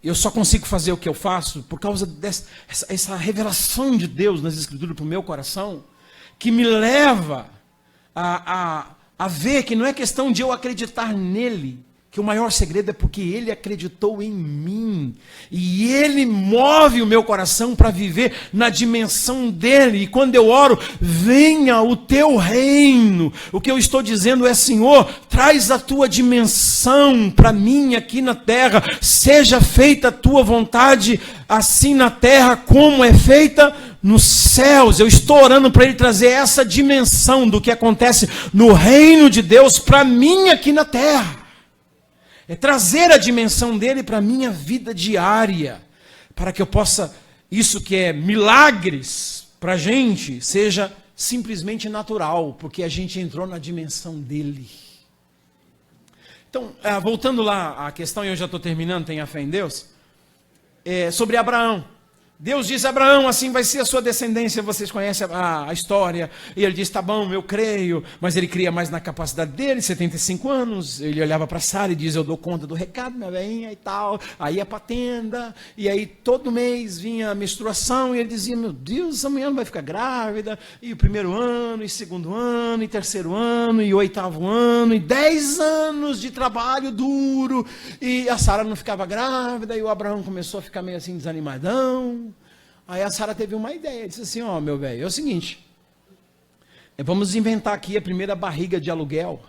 Eu só consigo fazer o que eu faço por causa dessa revelação de Deus nas Escrituras para o meu coração, que me leva a ver que não é questão de eu acreditar nele, que o maior segredo é porque ele acreditou em mim, e ele move o meu coração para viver na dimensão dele, e quando eu oro, venha o teu reino, o que eu estou dizendo é, Senhor, traz a tua dimensão para mim aqui na terra, seja feita a tua vontade, assim na terra como é feita nos céus. Eu estou orando para ele trazer essa dimensão do que acontece no reino de Deus para mim aqui na terra. É trazer a dimensão dele para a minha vida diária, para que eu possa, isso que é milagres para a gente, seja simplesmente natural, porque a gente entrou na dimensão dele. Então, voltando lá à questão, e eu já estou terminando, tenha fé em Deus, sobre Abraão. Deus diz a Abraão, assim vai ser a sua descendência, vocês conhecem a história, e ele diz, tá bom, eu creio, mas ele cria mais na capacidade dele, 75 anos, ele olhava para Sara e diz, eu dou conta do recado, minha velhinha e tal, aí ia para a tenda, e aí todo mês vinha a menstruação, e ele dizia, meu Deus, essa mulher não vai ficar grávida, e o primeiro ano, e segundo ano, e terceiro ano, e oitavo ano, e 10 anos de trabalho duro, e a Sara não ficava grávida, e o Abraão começou a ficar meio assim desanimadão. Aí a Sara teve uma ideia, disse assim, meu velho, é o seguinte, vamos inventar aqui a primeira barriga de aluguel.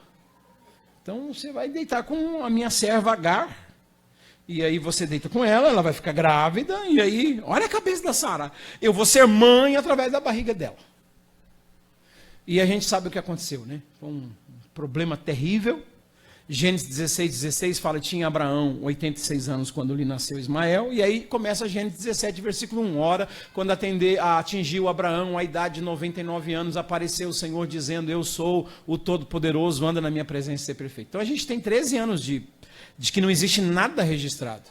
Então você vai deitar com a minha serva Agar, e aí você deita com ela, ela vai ficar grávida, e aí, olha a cabeça da Sara, eu vou ser mãe através da barriga dela. E a gente sabe o que aconteceu, né? Foi um problema terrível. Gênesis 16 fala que tinha Abraão 86 anos quando lhe nasceu Ismael, e aí começa Gênesis 17, versículo 1, ora, quando atingiu Abraão a idade de 99 anos, apareceu o Senhor dizendo, eu sou o Todo-Poderoso, anda na minha presença e ser perfeito. Então a gente tem 13 anos de que não existe nada registrado.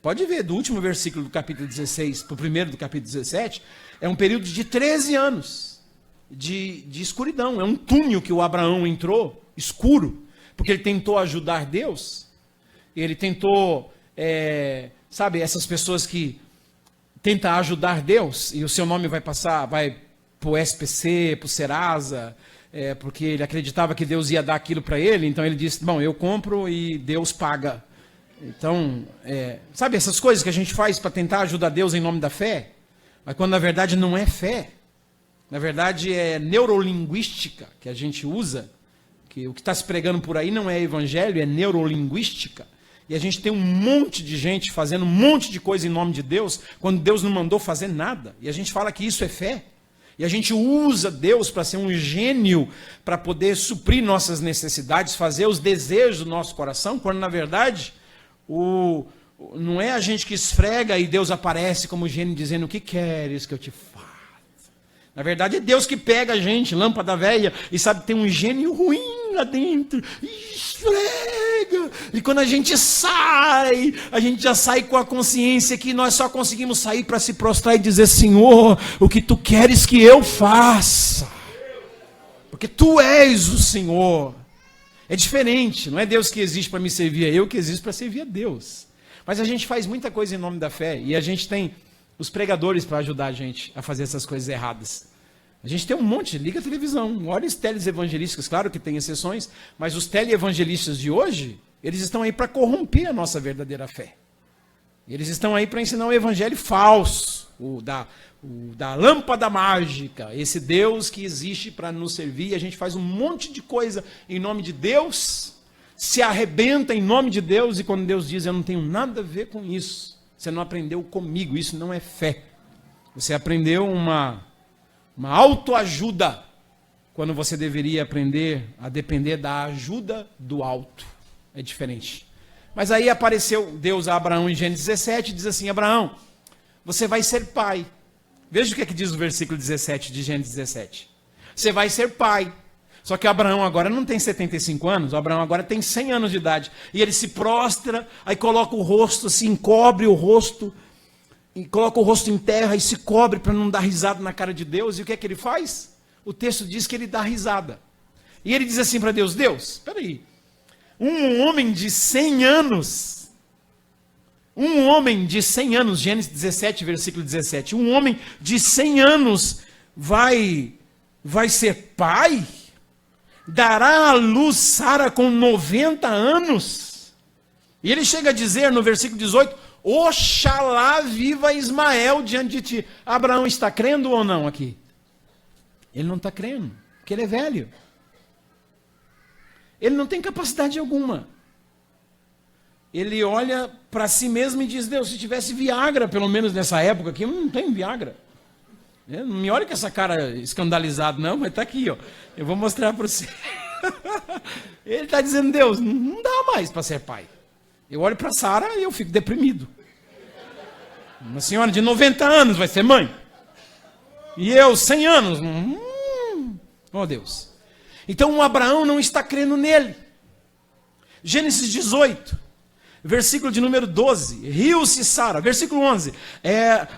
Pode ver, do último versículo do capítulo 16 para o primeiro do capítulo 17, é um período de 13 anos de escuridão, é um túnel que o Abraão entrou, escuro, porque ele tentou ajudar Deus, ele tentou, sabe, essas pessoas que tentam ajudar Deus, e o seu nome vai passar, vai para o SPC, para o Serasa, porque ele acreditava que Deus ia dar aquilo para ele, então ele disse, bom, eu compro e Deus paga. Então, sabe essas coisas que a gente faz para tentar ajudar Deus em nome da fé, mas quando na verdade não é fé, na verdade é neurolinguística que a gente usa, que o que está se pregando por aí não é evangelho, é neurolinguística. E a gente tem um monte de gente fazendo um monte de coisa em nome de Deus, quando Deus não mandou fazer nada. E a gente fala que isso é fé. E a gente usa Deus para ser um gênio, para poder suprir nossas necessidades, fazer os desejos do nosso coração, quando na verdade, não é a gente que esfrega e Deus aparece como gênio dizendo, o que queres que eu te faça? Na verdade é Deus que pega a gente, lâmpada velha, e sabe, tem um gênio ruim lá dentro, e esfrega. E quando a gente já sai com a consciência que nós só conseguimos sair para se prostrar e dizer: Senhor, o que tu queres que eu faça? Porque tu és o Senhor. É diferente, não é Deus que existe para me servir, é eu que existo para servir a Deus. Mas a gente faz muita coisa em nome da fé, e a gente tem os pregadores para ajudar a gente a fazer essas coisas erradas. A gente tem um monte, liga a televisão, olha os televangelistas, claro que tem exceções, mas os televangelistas de hoje, eles estão aí para corromper a nossa verdadeira fé. Eles estão aí para ensinar um evangelho falso, o da lâmpada mágica, esse Deus que existe para nos servir. A gente faz um monte de coisa em nome de Deus, se arrebenta em nome de Deus, e quando Deus diz: eu não tenho nada a ver com isso, você não aprendeu comigo, isso não é fé. Você aprendeu uma autoajuda, quando você deveria aprender a depender da ajuda do alto. É diferente. Mas aí apareceu Deus a Abraão em Gênesis 17 e diz assim: Abraão, você vai ser pai. Veja o que é que diz o versículo 17 de Gênesis 17. Você vai ser pai. Só que Abraão agora não tem 75 anos, Abraão agora tem 100 anos de idade. E ele se prostra, aí coloca o rosto assim, encobre o rosto, e coloca o rosto em terra e se cobre para não dar risada na cara de Deus. E o que é que ele faz? O texto diz que ele dá risada. E ele diz assim para Deus: Deus, espera aí, um homem de 100 anos, Gênesis 17, versículo 17, um homem de 100 anos vai ser pai? Dará à luz Sara com 90 anos? E ele chega a dizer no versículo 18: Oxalá viva Ismael diante de ti. Abraão está crendo ou não aqui? Ele não está crendo, porque ele é velho. Ele não tem capacidade alguma. Ele olha para si mesmo e diz: Deus, se tivesse Viagra, pelo menos nessa época aqui, eu não tenho Viagra. Não me olha com essa cara escandalizado, não, mas está aqui, ó. Eu vou mostrar para você. Ele está dizendo: Deus, não dá mais para ser pai. Eu olho para Sara e eu fico deprimido. Uma senhora de 90 anos vai ser mãe. E eu, 100 anos. Oh, Deus. Então o Abraão não está crendo nele. Gênesis 18, versículo de número 12. Riu-se Sara. Versículo 11.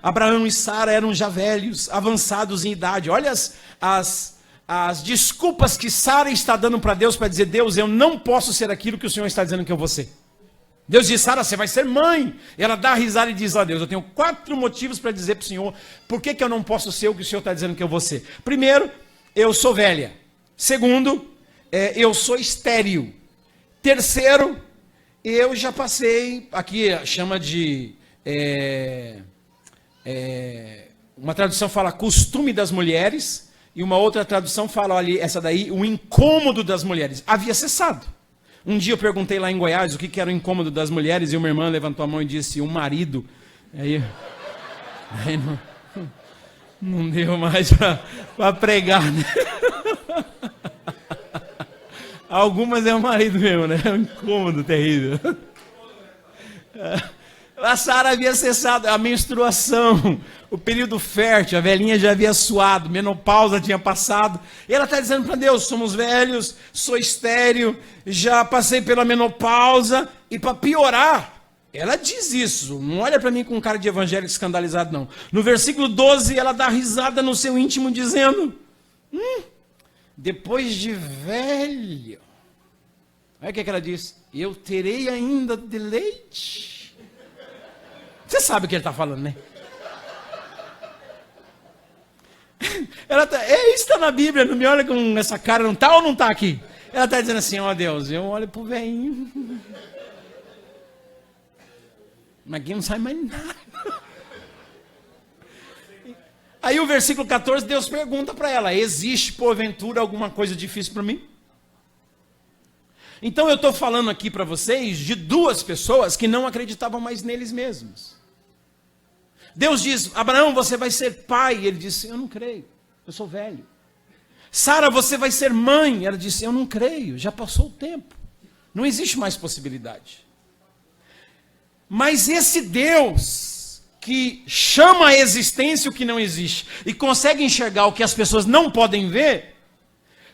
Abraão e Sara eram já velhos, avançados em idade. Olha as desculpas que Sara está dando para Deus, para dizer: Deus, eu não posso ser aquilo que o Senhor está dizendo que eu vou ser. Deus diz: Sara, você vai ser mãe. Ela dá risada e diz: ó Deus, eu tenho 4 motivos para dizer para o Senhor por que eu não posso ser o que o Senhor está dizendo que eu vou ser. Primeiro, eu sou velha. Segundo, eu sou estéril. Terceiro, eu já passei, aqui chama de, uma tradução fala costume das mulheres, e uma outra tradução fala, olha, essa daí, o incômodo das mulheres. Havia cessado. Um dia eu perguntei lá em Goiás o que era o incômodo das mulheres, e uma irmã levantou a mão e disse: o marido. Aí não deu mais para pregar, né? Algumas é o marido mesmo, né? É um incômodo terrível. A Sara havia cessado a menstruação, o período fértil, a velhinha já havia suado, menopausa tinha passado. E ela está dizendo para Deus: somos velhos, sou estéril, já passei pela menopausa. E para piorar, ela diz isso, não olha para mim com cara de evangélico escandalizado, não. No versículo 12, ela dá risada no seu íntimo, dizendo: depois de velho, olha o que ela diz: eu terei ainda deleite. Você sabe o que ele está falando, né? Isso está na Bíblia, não me olha com essa cara, não está ou não está aqui? Ela está dizendo assim: ó Deus, eu olho para o velhinho, mas aqui não sai mais nada. Aí o versículo 14, Deus pergunta para ela: existe porventura alguma coisa difícil para mim? Então eu estou falando aqui para vocês de 2 pessoas que não acreditavam mais neles mesmos. Deus diz: Abraão, você vai ser pai. Ele disse: eu não creio, eu sou velho. Sara, você vai ser mãe. Ela disse: eu não creio, já passou o tempo, não existe mais possibilidade. Mas esse Deus que chama à existência o que não existe e consegue enxergar o que as pessoas não podem ver,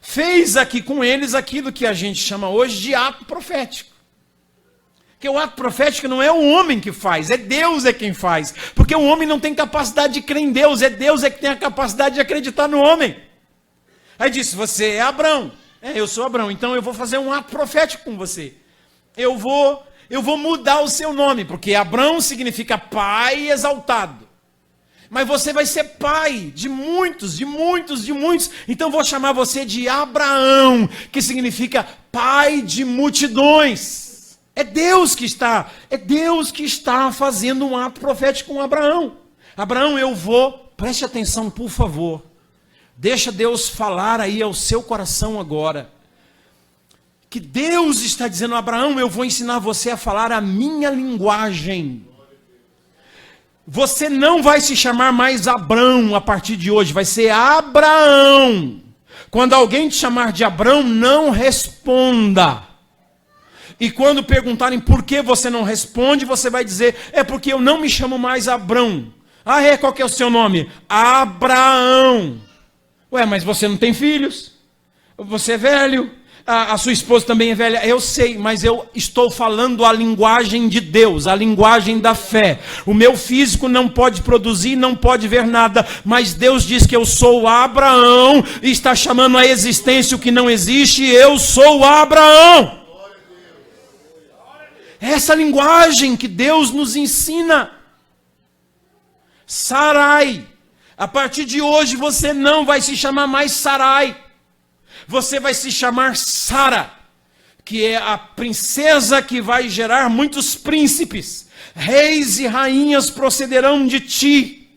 fez aqui com eles aquilo que a gente chama hoje de ato profético. Porque o ato profético não é o homem que faz, é Deus é quem faz. Porque o homem não tem capacidade de crer em Deus, é Deus é que tem a capacidade de acreditar no homem. Aí disse, você é Abrão. Eu sou Abrão, então eu vou fazer um ato profético com você. Eu vou mudar o seu nome, porque Abrão significa pai exaltado. Mas você vai ser pai de muitos, de muitos, de muitos. Então vou chamar você de Abraão, que significa pai de multidões. É Deus que está fazendo um ato profético com Abraão. Abraão, preste atenção, por favor. Deixa Deus falar aí ao seu coração agora. Que Deus está dizendo, Abraão, eu vou ensinar você a falar a minha linguagem. Você não vai se chamar mais Abrão a partir de hoje, vai ser Abraão. Quando alguém te chamar de Abrão, não responda. E quando perguntarem por que você não responde, você vai dizer, é porque eu não me chamo mais Abrão. Qual que é o seu nome? Abraão. Ué, mas você não tem filhos? Você é velho? A sua esposa também é velha? Eu sei, mas eu estou falando a linguagem de Deus, a linguagem da fé. O meu físico não pode produzir, não pode ver nada, mas Deus diz que eu sou Abraão e está chamando a existência o que não existe, e eu sou Abraão. Essa linguagem que Deus nos ensina. Sarai. A partir de hoje você não vai se chamar mais Sarai. Você vai se chamar Sara, que é a princesa que vai gerar muitos príncipes. Reis e rainhas procederão de ti.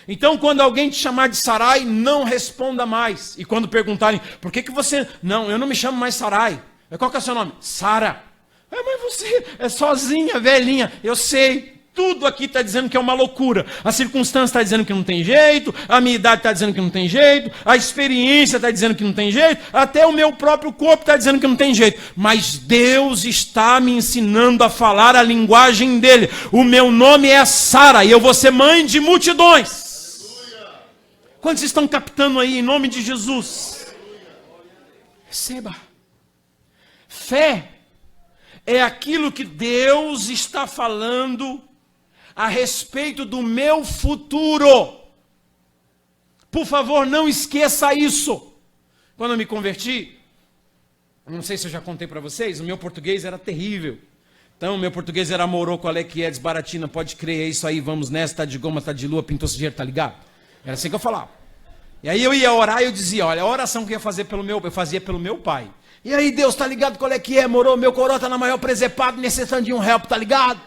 Então, quando alguém te chamar de Sarai, não responda mais. E quando perguntarem, por que você... Não, eu não me chamo mais Sarai. Qual que é o seu nome? Sara. Mas você é sozinha, velhinha. Eu sei, tudo aqui está dizendo que é uma loucura. A circunstância está dizendo que não tem jeito, a minha idade está dizendo que não tem jeito, a experiência está dizendo que não tem jeito, até o meu próprio corpo está dizendo que não tem jeito. Mas Deus está me ensinando a falar a linguagem dele. O meu nome é Sara e eu vou ser mãe de multidões. Quantos estão captando aí em nome de Jesus? Receba. Fé é aquilo que Deus está falando a respeito do meu futuro. Por favor, não esqueça isso. Quando eu me converti, não sei se eu já contei para vocês, o meu português era terrível. Então, o meu português era morou, qual é que é, desbaratina, pode crer, é isso aí, vamos nessa, tá de goma, tá de lua, pintou sujeira, tá ligado? Era assim que eu falava. E aí eu ia orar e eu dizia, olha, a oração que eu ia fazer eu fazia pelo meu pai. E aí, Deus, tá ligado qual é que é, moro? Meu coroa tá na maior presepado, necessitando de um help, tá ligado?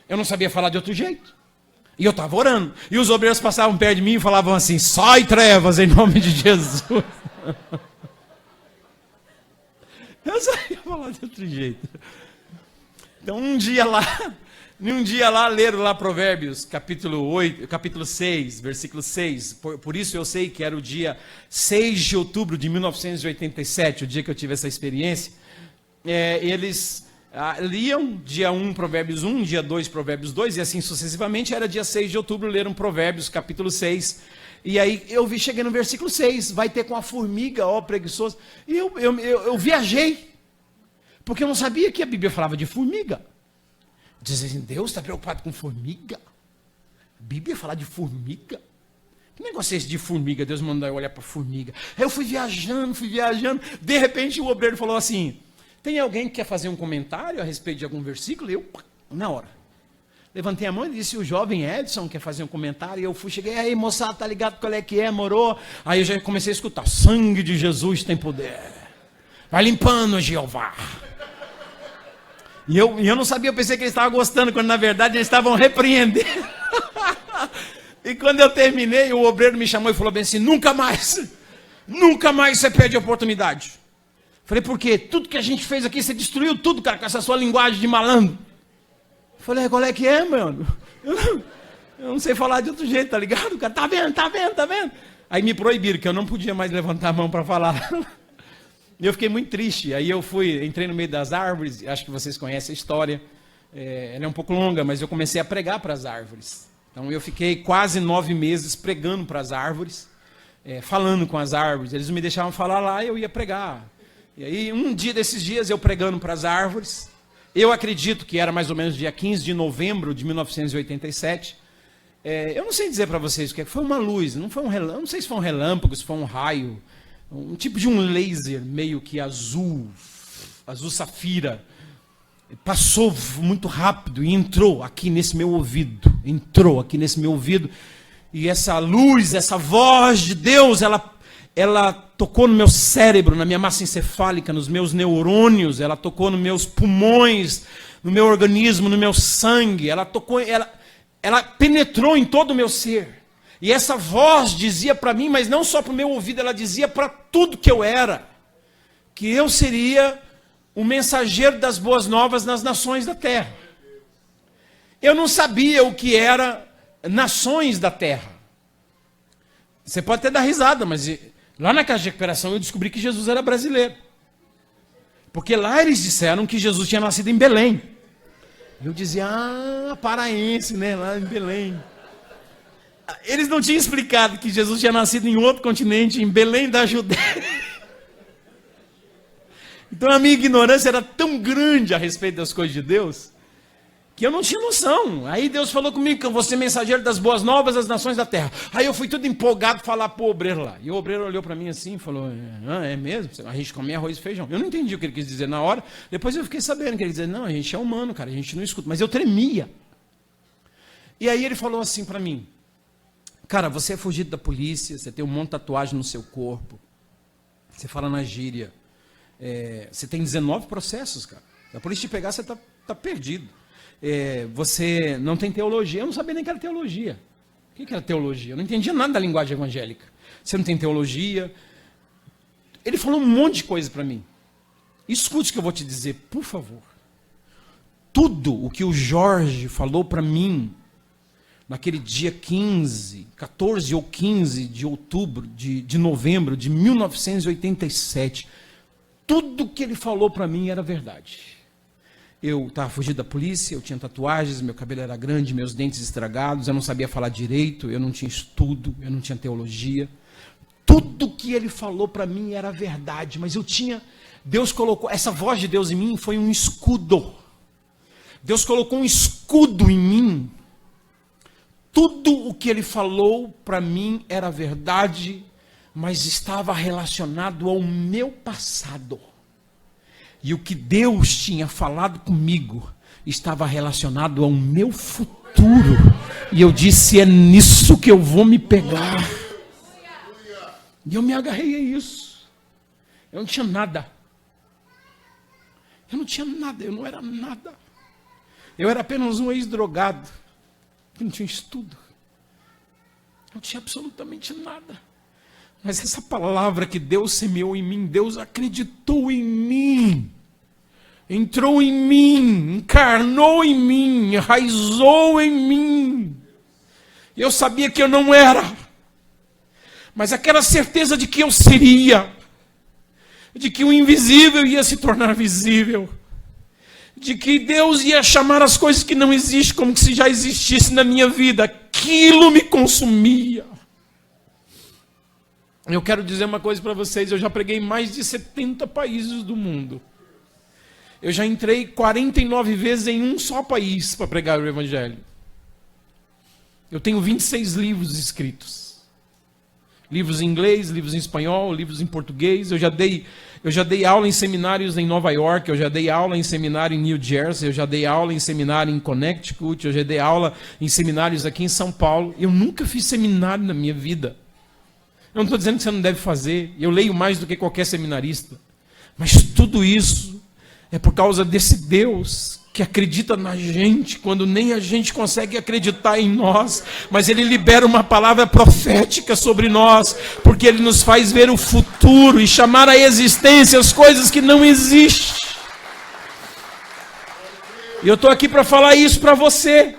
Eu não sabia falar de outro jeito. E eu estava orando. E os obreiros passavam perto de mim e falavam assim, sai trevas em nome de Jesus. Eu sabia falar de outro jeito. Então, um dia lá, leram lá Provérbios, capítulo 6, versículo 6. Por isso eu sei que era o dia 6 de outubro de 1987, o dia que eu tive essa experiência. Eles liam dia 1, Provérbios 1, dia 2, Provérbios 2, e assim sucessivamente. Era dia 6 de outubro, leram Provérbios, capítulo 6. E aí cheguei no versículo 6, vai ter com a formiga, ó preguiçoso. E eu viajei, porque eu não sabia que a Bíblia falava de formiga. Dizem assim, Deus está preocupado com formiga? A Bíblia fala de formiga? Que negócio é esse de formiga? Deus mandou eu olhar para formiga. Aí eu fui viajando. De repente o obreiro falou assim, tem alguém que quer fazer um comentário a respeito de algum versículo? Eu, na hora, levantei a mão e disse, o jovem Edson quer fazer um comentário. E eu cheguei, aí moçada, tá ligado qual é que é, morou? Aí eu já comecei a escutar, sangue de Jesus tem poder. Vai limpando, Jeová. E eu não sabia, eu pensei que eles estavam gostando, quando na verdade eles estavam repreendendo. E quando eu terminei, o obreiro me chamou e falou bem assim, nunca mais você perde a oportunidade. Falei, por quê? Tudo que a gente fez aqui, você destruiu tudo, cara, com essa sua linguagem de malandro. Falei, qual é que é, mano? Eu não sei falar de outro jeito, tá ligado? O cara, tá vendo? Aí me proibiram, que eu não podia mais levantar a mão para falar. E eu fiquei muito triste. Aí eu entrei no meio das árvores, acho que vocês conhecem a história. ela é um pouco longa, mas eu comecei a pregar para as árvores. Então eu fiquei quase 9 meses pregando para as árvores, falando com as árvores. Eles me deixavam falar lá e eu ia pregar. E aí um dia desses dias eu pregando para as árvores, eu acredito que era mais ou menos dia 15 de novembro de 1987. Eu não sei dizer para vocês o que foi uma luz, não foi um relâmpago, não sei se foi um relâmpago, se foi um raio, um tipo de um laser meio que azul safira. Passou muito rápido e entrou aqui nesse meu ouvido. E essa luz, essa voz de Deus, ela tocou no meu cérebro, na minha massa encefálica, nos meus neurônios, ela tocou nos meus pulmões, no meu organismo, no meu sangue, ela penetrou em todo o meu ser. E essa voz dizia para mim, mas não só para o meu ouvido, ela dizia para tudo que eu era, que eu seria o mensageiro das boas novas nas nações da terra. Eu não sabia o que era nações da terra. Você pode até dar risada, mas lá na casa de recuperação eu descobri que Jesus era brasileiro. Porque lá eles disseram que Jesus tinha nascido em Belém. Eu dizia, paraense, né, lá em Belém. Eles não tinham explicado que Jesus tinha nascido em outro continente, em Belém da Judéia. Então a minha ignorância era tão grande a respeito das coisas de Deus, que eu não tinha noção. Aí Deus falou comigo que eu vou ser mensageiro das boas novas das nações da terra. Aí eu fui tudo empolgado falar para o obreiro lá. E o obreiro olhou para mim assim e falou, é mesmo? A gente come arroz e feijão. Eu não entendi o que ele quis dizer na hora. Depois eu fiquei sabendo que ele dizia, não, a gente é humano, cara, a gente não escuta. Mas eu tremia. E aí ele falou assim para mim, cara, você é fugido da polícia, você tem um monte de tatuagem no seu corpo, você fala na gíria. Você tem 19 processos, cara. Se a polícia te pegar, você tá perdido. Você não tem teologia. Eu não sabia nem que era teologia. O que era teologia? Eu não entendia nada da linguagem evangélica. Você não tem teologia. Ele falou um monte de coisa para mim. Escute o que eu vou te dizer, por favor. Tudo o que o Jorge falou para mim, naquele dia 14 ou 15 de outubro, de novembro de 1987, tudo que ele falou para mim era verdade. Eu estava fugindo da polícia, eu tinha tatuagens, meu cabelo era grande, meus dentes estragados, eu não sabia falar direito, eu não tinha estudo, eu não tinha teologia. Tudo que ele falou para mim era verdade, mas Deus colocou, essa voz de Deus em mim foi um escudo. Deus colocou um escudo em mim. Tudo o que ele falou para mim era verdade, mas estava relacionado ao meu passado. E o que Deus tinha falado comigo estava relacionado ao meu futuro. E eu disse, é nisso que eu vou me pegar. E eu me agarrei a isso. Eu não tinha nada. Eu não era nada. Eu era apenas um ex-drogado, que não tinha estudo. Não tinha absolutamente nada. Mas essa palavra que Deus semeou em mim, Deus acreditou em mim, entrou em mim, encarnou em mim, enraizou em mim. Eu sabia que eu não era, mas aquela certeza de que eu seria, de que o invisível ia se tornar visível, de que Deus ia chamar as coisas que não existem como se já existisse na minha vida, aquilo me consumia. Eu quero dizer uma coisa para vocês, eu já preguei em mais de 70 países do mundo. Eu já entrei 49 vezes em um só país para pregar o Evangelho. Eu tenho 26 livros escritos. Livros em inglês, livros em espanhol, livros em português. Eu já dei aula em seminários em Nova York, eu já dei aula em seminário em New Jersey, eu já dei aula em seminário em Connecticut, eu já dei aula em seminários aqui em São Paulo. Eu nunca fiz seminário na minha vida. Eu não estou dizendo que você não deve fazer, eu leio mais do que qualquer seminarista. Mas tudo isso é por causa desse Deus que acredita na gente, quando nem a gente consegue acreditar em nós. Mas Ele libera uma palavra profética sobre nós, porque Ele nos faz ver o futuro e chamar à existência as coisas que não existem. E eu estou aqui para falar isso para você.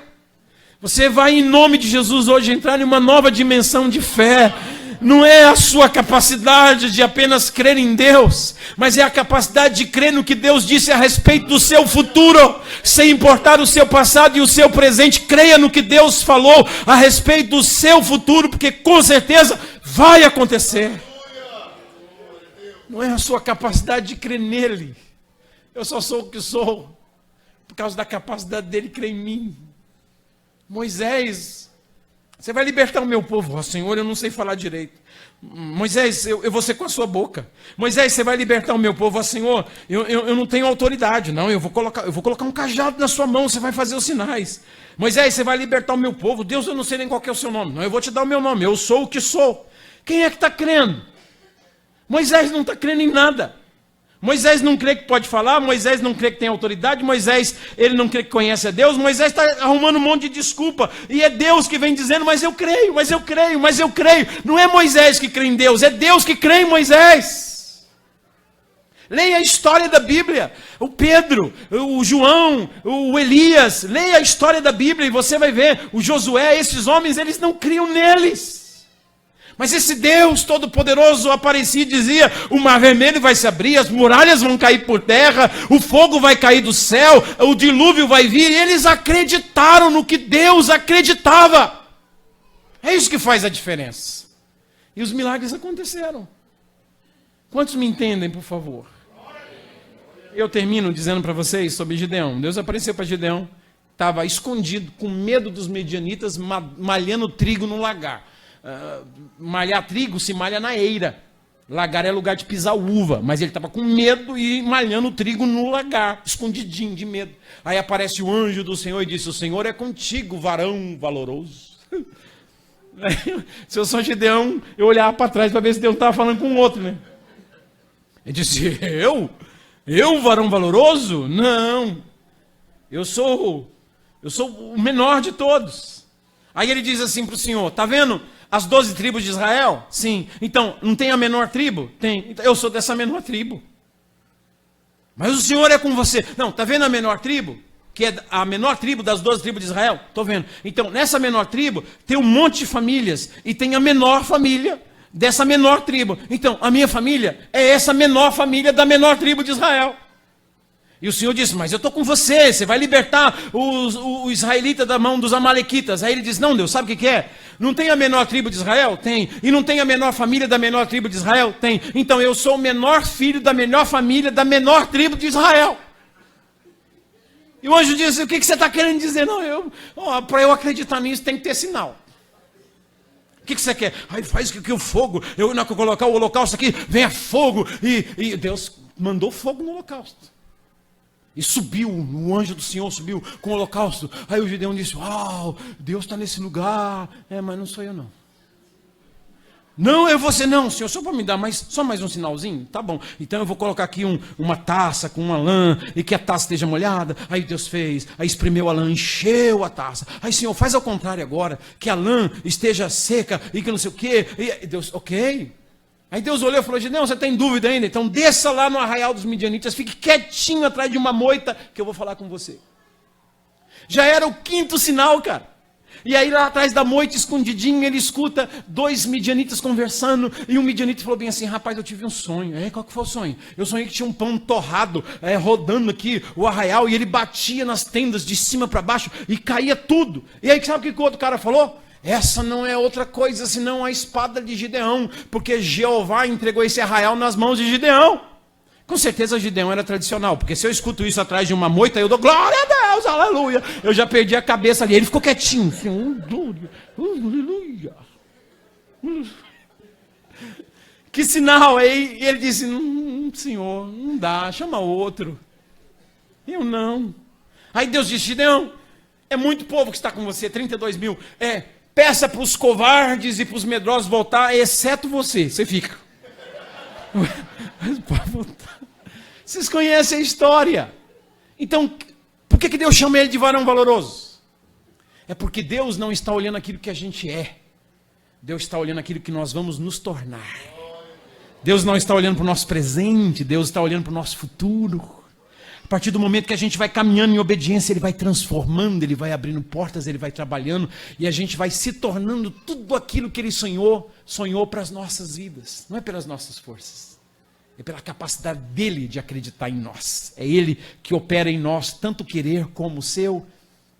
Você vai, em nome de Jesus, hoje entrar em uma nova dimensão de fé. Não é a sua capacidade de apenas crer em Deus, mas é a capacidade de crer no que Deus disse a respeito do seu futuro, sem importar o seu passado e o seu presente. Creia no que Deus falou a respeito do seu futuro, porque com certeza vai acontecer. Não é a sua capacidade de crer nele. Eu só sou o que sou por causa da capacidade dele crer em mim. Moisés, você vai libertar o meu povo. Senhor, eu não sei falar direito. Moisés, eu vou ser com a sua boca. Moisés, você vai libertar o meu povo. Senhor, eu não tenho autoridade. Não, eu vou colocar um cajado na sua mão, você vai fazer os sinais. Moisés, você vai libertar o meu povo. Deus, eu não sei nem qual que é o seu nome. Não, eu vou te dar o meu nome. Eu sou o que sou. Quem é que está crendo? Moisés não está crendo em nada. Moisés não crê que pode falar, Moisés não crê que tem autoridade, Moisés, ele não crê que conhece a Deus, Moisés está arrumando um monte de desculpa, e é Deus que vem dizendo, mas eu creio, mas eu creio, mas eu creio. Não é Moisés que crê em Deus, é Deus que crê em Moisés. Leia a história da Bíblia, o Pedro, o João, o Elias, leia a história da Bíblia e você vai ver, o Josué, esses homens, eles não criam neles. Mas esse Deus Todo-Poderoso aparecia e dizia, o mar vermelho vai se abrir, as muralhas vão cair por terra, o fogo vai cair do céu, o dilúvio vai vir, e eles acreditaram no que Deus acreditava. É isso que faz a diferença. E os milagres aconteceram. Quantos me entendem, por favor? Eu termino dizendo para vocês sobre Gideão. Deus apareceu para Gideão, estava escondido, com medo dos medianitas, malhando trigo no lagar. Malhar trigo se malha na eira. Lagar é lugar de pisar uva. Mas ele estava com medo e malhando trigo no lagar, escondidinho de medo. Aí aparece o anjo do Senhor e disse, o Senhor é contigo, varão valoroso. Se eu sou Gideão, eu olhava para trás para ver se Deus estava falando com o outro, né? Ele disse, eu? Eu, varão valoroso? Não. Eu sou o menor de todos. Aí ele diz assim para o Senhor, tá vendo as 12 tribos de Israel? Sim. Então, não tem a menor tribo? Tem. Então, eu sou dessa menor tribo. Mas o Senhor é com você. Não, tá vendo a menor tribo? Que é a menor tribo das 12 tribos de Israel? Tô vendo. Então, nessa menor tribo, tem um monte de famílias. E tem a menor família dessa menor tribo. Então, a minha família é essa menor família da menor tribo de Israel. E o Senhor disse, mas eu estou com você, você vai libertar o israelita da mão dos amalequitas. Aí ele diz, não Deus, sabe o que é? Não tem a menor tribo de Israel? Tem. E não tem a menor família da menor tribo de Israel? Tem. Então eu sou o menor filho da menor família da menor tribo de Israel. E o anjo disse, o que você está querendo dizer? Não, para eu acreditar nisso tem que ter sinal. O que você quer? Aí faz que o fogo, eu não colocar o holocausto aqui, venha fogo. E Deus mandou fogo no holocausto. E subiu, o anjo do Senhor subiu com o holocausto. Aí o Gideão disse, uau, Deus está nesse lugar. Mas não sou eu não. Não, é você não, Senhor, só para me dar só mais um sinalzinho? Tá bom, então eu vou colocar aqui uma taça com uma lã, e que a taça esteja molhada. Aí Deus fez, aí espremeu a lã, encheu a taça. Aí Senhor, faz ao contrário agora, que a lã esteja seca, e que não sei o quê. E Deus, ok. Aí Deus olhou e falou, Gideão, você tem dúvida ainda? Então desça lá no arraial dos midianitas, fique quietinho atrás de uma moita, que eu vou falar com você. Já era o 5º sinal, cara. E aí lá atrás da moita, escondidinho, ele escuta 2 midianitas conversando, e um midianita falou bem assim, rapaz, eu tive um sonho. Qual que foi o sonho? Eu sonhei que tinha um pão torrado, rodando aqui o arraial, e ele batia nas tendas de cima para baixo, e caía tudo. E aí sabe o que o outro cara falou? Essa não é outra coisa senão a espada de Gideão, porque Jeová entregou esse arraial nas mãos de Gideão. Com certeza Gideão era tradicional, porque se eu escuto isso atrás de uma moita, eu dou glória a Deus, aleluia. Eu já perdi a cabeça ali, ele ficou quietinho. Aleluia. Que sinal, aí ele disse, Senhor, não dá, chama outro. Eu não. Aí Deus disse, Gideão, é muito povo que está com você, 32 mil, peça para os covardes e para os medrosos voltar, exceto você. Você fica. Mas pode voltar. Vocês conhecem a história. Então, por que Deus chama ele de varão valoroso? É porque Deus não está olhando aquilo que a gente é. Deus está olhando aquilo que nós vamos nos tornar. Deus não está olhando para o nosso presente. Deus está olhando para o nosso futuro. A partir do momento que a gente vai caminhando em obediência, Ele vai transformando, Ele vai abrindo portas, Ele vai trabalhando, e a gente vai se tornando tudo aquilo que Ele sonhou para as nossas vidas. Não é pelas nossas forças, é pela capacidade dEle de acreditar em nós. É Ele que opera em nós, tanto o querer como o seu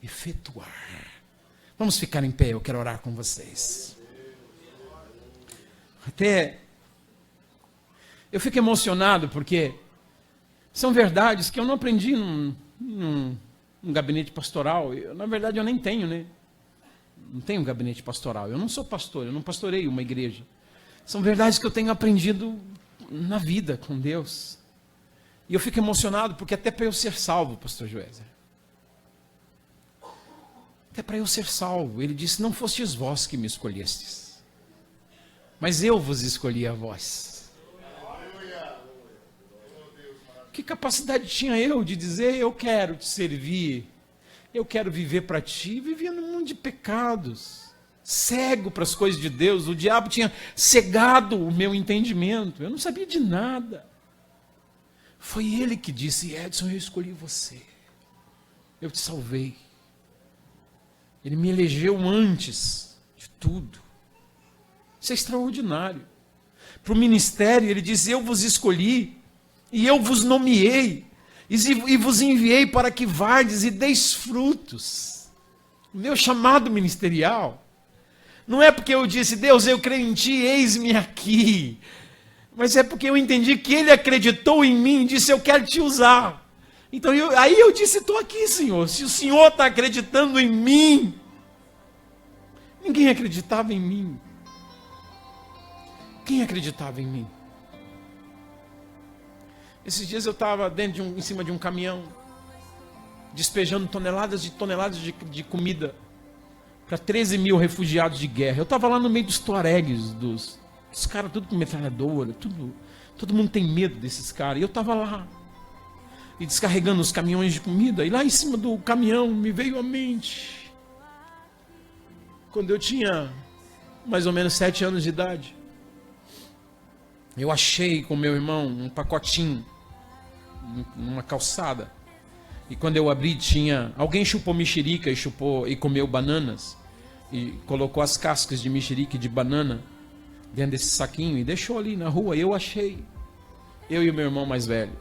efetuar. Vamos ficar em pé, eu quero orar com vocês. Até eu fico emocionado porque são verdades que eu não aprendi num gabinete pastoral. Na verdade, eu nem tenho, né? Não tenho um gabinete pastoral. Eu não sou pastor, eu não pastorei uma igreja. São verdades que eu tenho aprendido na vida com Deus. E eu fico emocionado porque até para eu ser salvo, pastor Joézer, até para eu ser salvo, Ele disse: não fostes vós que me escolhestes, mas eu vos escolhi a vós. Que capacidade tinha eu de dizer: eu quero te servir, eu quero viver para ti? Vivia num mundo de pecados, cego para as coisas de Deus. O diabo tinha cegado o meu entendimento, eu não sabia de nada. Foi Ele que disse: Edson, eu escolhi você, eu te salvei. Ele me elegeu antes de tudo. Isso é extraordinário. Para o ministério, Ele diz: eu vos escolhi, e eu vos nomeei, e vos enviei para que vardes e deis frutos. O meu chamado ministerial não é porque eu disse: Deus, eu creio em ti, eis-me aqui. Mas é porque eu entendi que Ele acreditou em mim e disse: eu quero te usar. Então aí eu disse: estou aqui, Senhor. Se o Senhor está acreditando em mim, ninguém acreditava em mim. Quem acreditava em mim? Esses dias eu estava em cima de um caminhão, despejando toneladas de de comida para 13 mil refugiados de guerra. Eu estava lá no meio dos tuaregues, dos caras tudo com metralhadora, todo mundo tem medo desses caras. E eu estava lá, e descarregando os caminhões de comida, e lá em cima do caminhão me veio à mente, quando eu tinha mais ou menos 7 anos de idade, eu achei com meu irmão um pacotinho numa calçada, e quando eu abri alguém chupou mexerica e comeu bananas, e colocou as cascas de mexerica e de banana dentro desse saquinho e deixou ali na rua. Eu achei, eu e o meu irmão mais velho,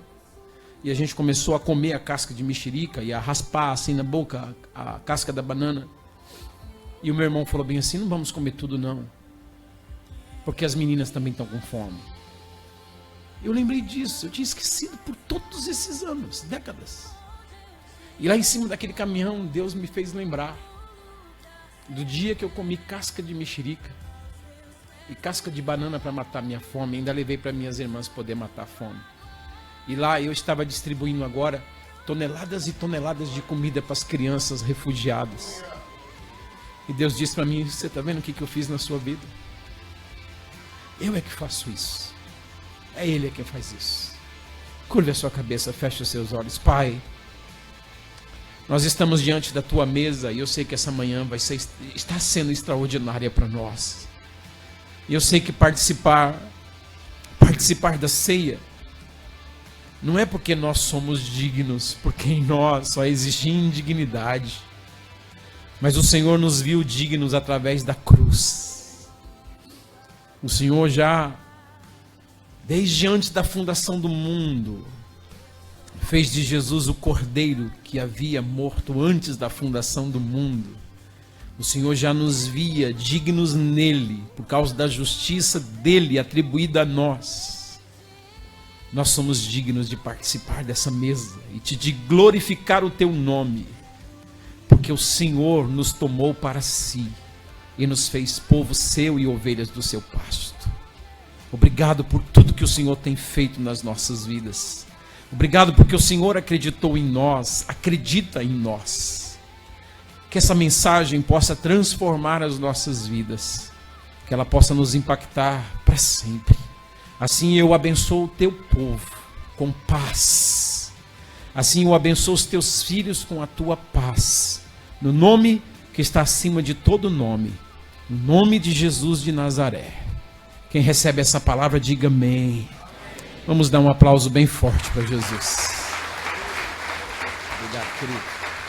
e a gente começou a comer a casca de mexerica e a raspar assim na boca a casca da banana. E o meu irmão falou bem assim: não vamos comer tudo não, porque as meninas também estão com fome. Eu lembrei disso, eu tinha esquecido por todos esses anos, décadas. E lá em cima daquele caminhão, Deus me fez lembrar do dia que eu comi casca de mexerica e casca de banana para matar minha fome. Ainda levei para minhas irmãs poder matar a fome. E lá eu estava distribuindo agora toneladas e toneladas de comida para as crianças refugiadas. E Deus disse para mim: você está vendo o que eu fiz na sua vida? Eu é que faço isso. É Ele que faz isso. Curve a sua cabeça, feche os seus olhos. Pai, nós estamos diante da Tua mesa e eu sei que essa manhã está sendo extraordinária para nós. E eu sei que participar da ceia não é porque nós somos dignos, porque em nós só existe indignidade. Mas o Senhor nos viu dignos através da cruz. O Senhor já, desde antes da fundação do mundo, fez de Jesus o Cordeiro que havia morto antes da fundação do mundo. O Senhor já nos via dignos nele, por causa da justiça dele atribuída a nós. Nós somos dignos de participar dessa mesa e de glorificar o teu nome, porque o Senhor nos tomou para si e nos fez povo seu e ovelhas do seu pasto. Obrigado por tudo que o Senhor tem feito nas nossas vidas. Obrigado porque o Senhor acreditou em nós, acredita em nós. Que essa mensagem possa transformar as nossas vidas, que ela possa nos impactar para sempre. Assim eu abençoo o teu povo com paz. Assim eu abençoo os teus filhos com a tua paz. No nome que está acima de todo nome, no nome de Jesus de Nazaré. Quem recebe essa palavra, diga amém. Vamos dar um aplauso bem forte para Jesus. Obrigado, querido.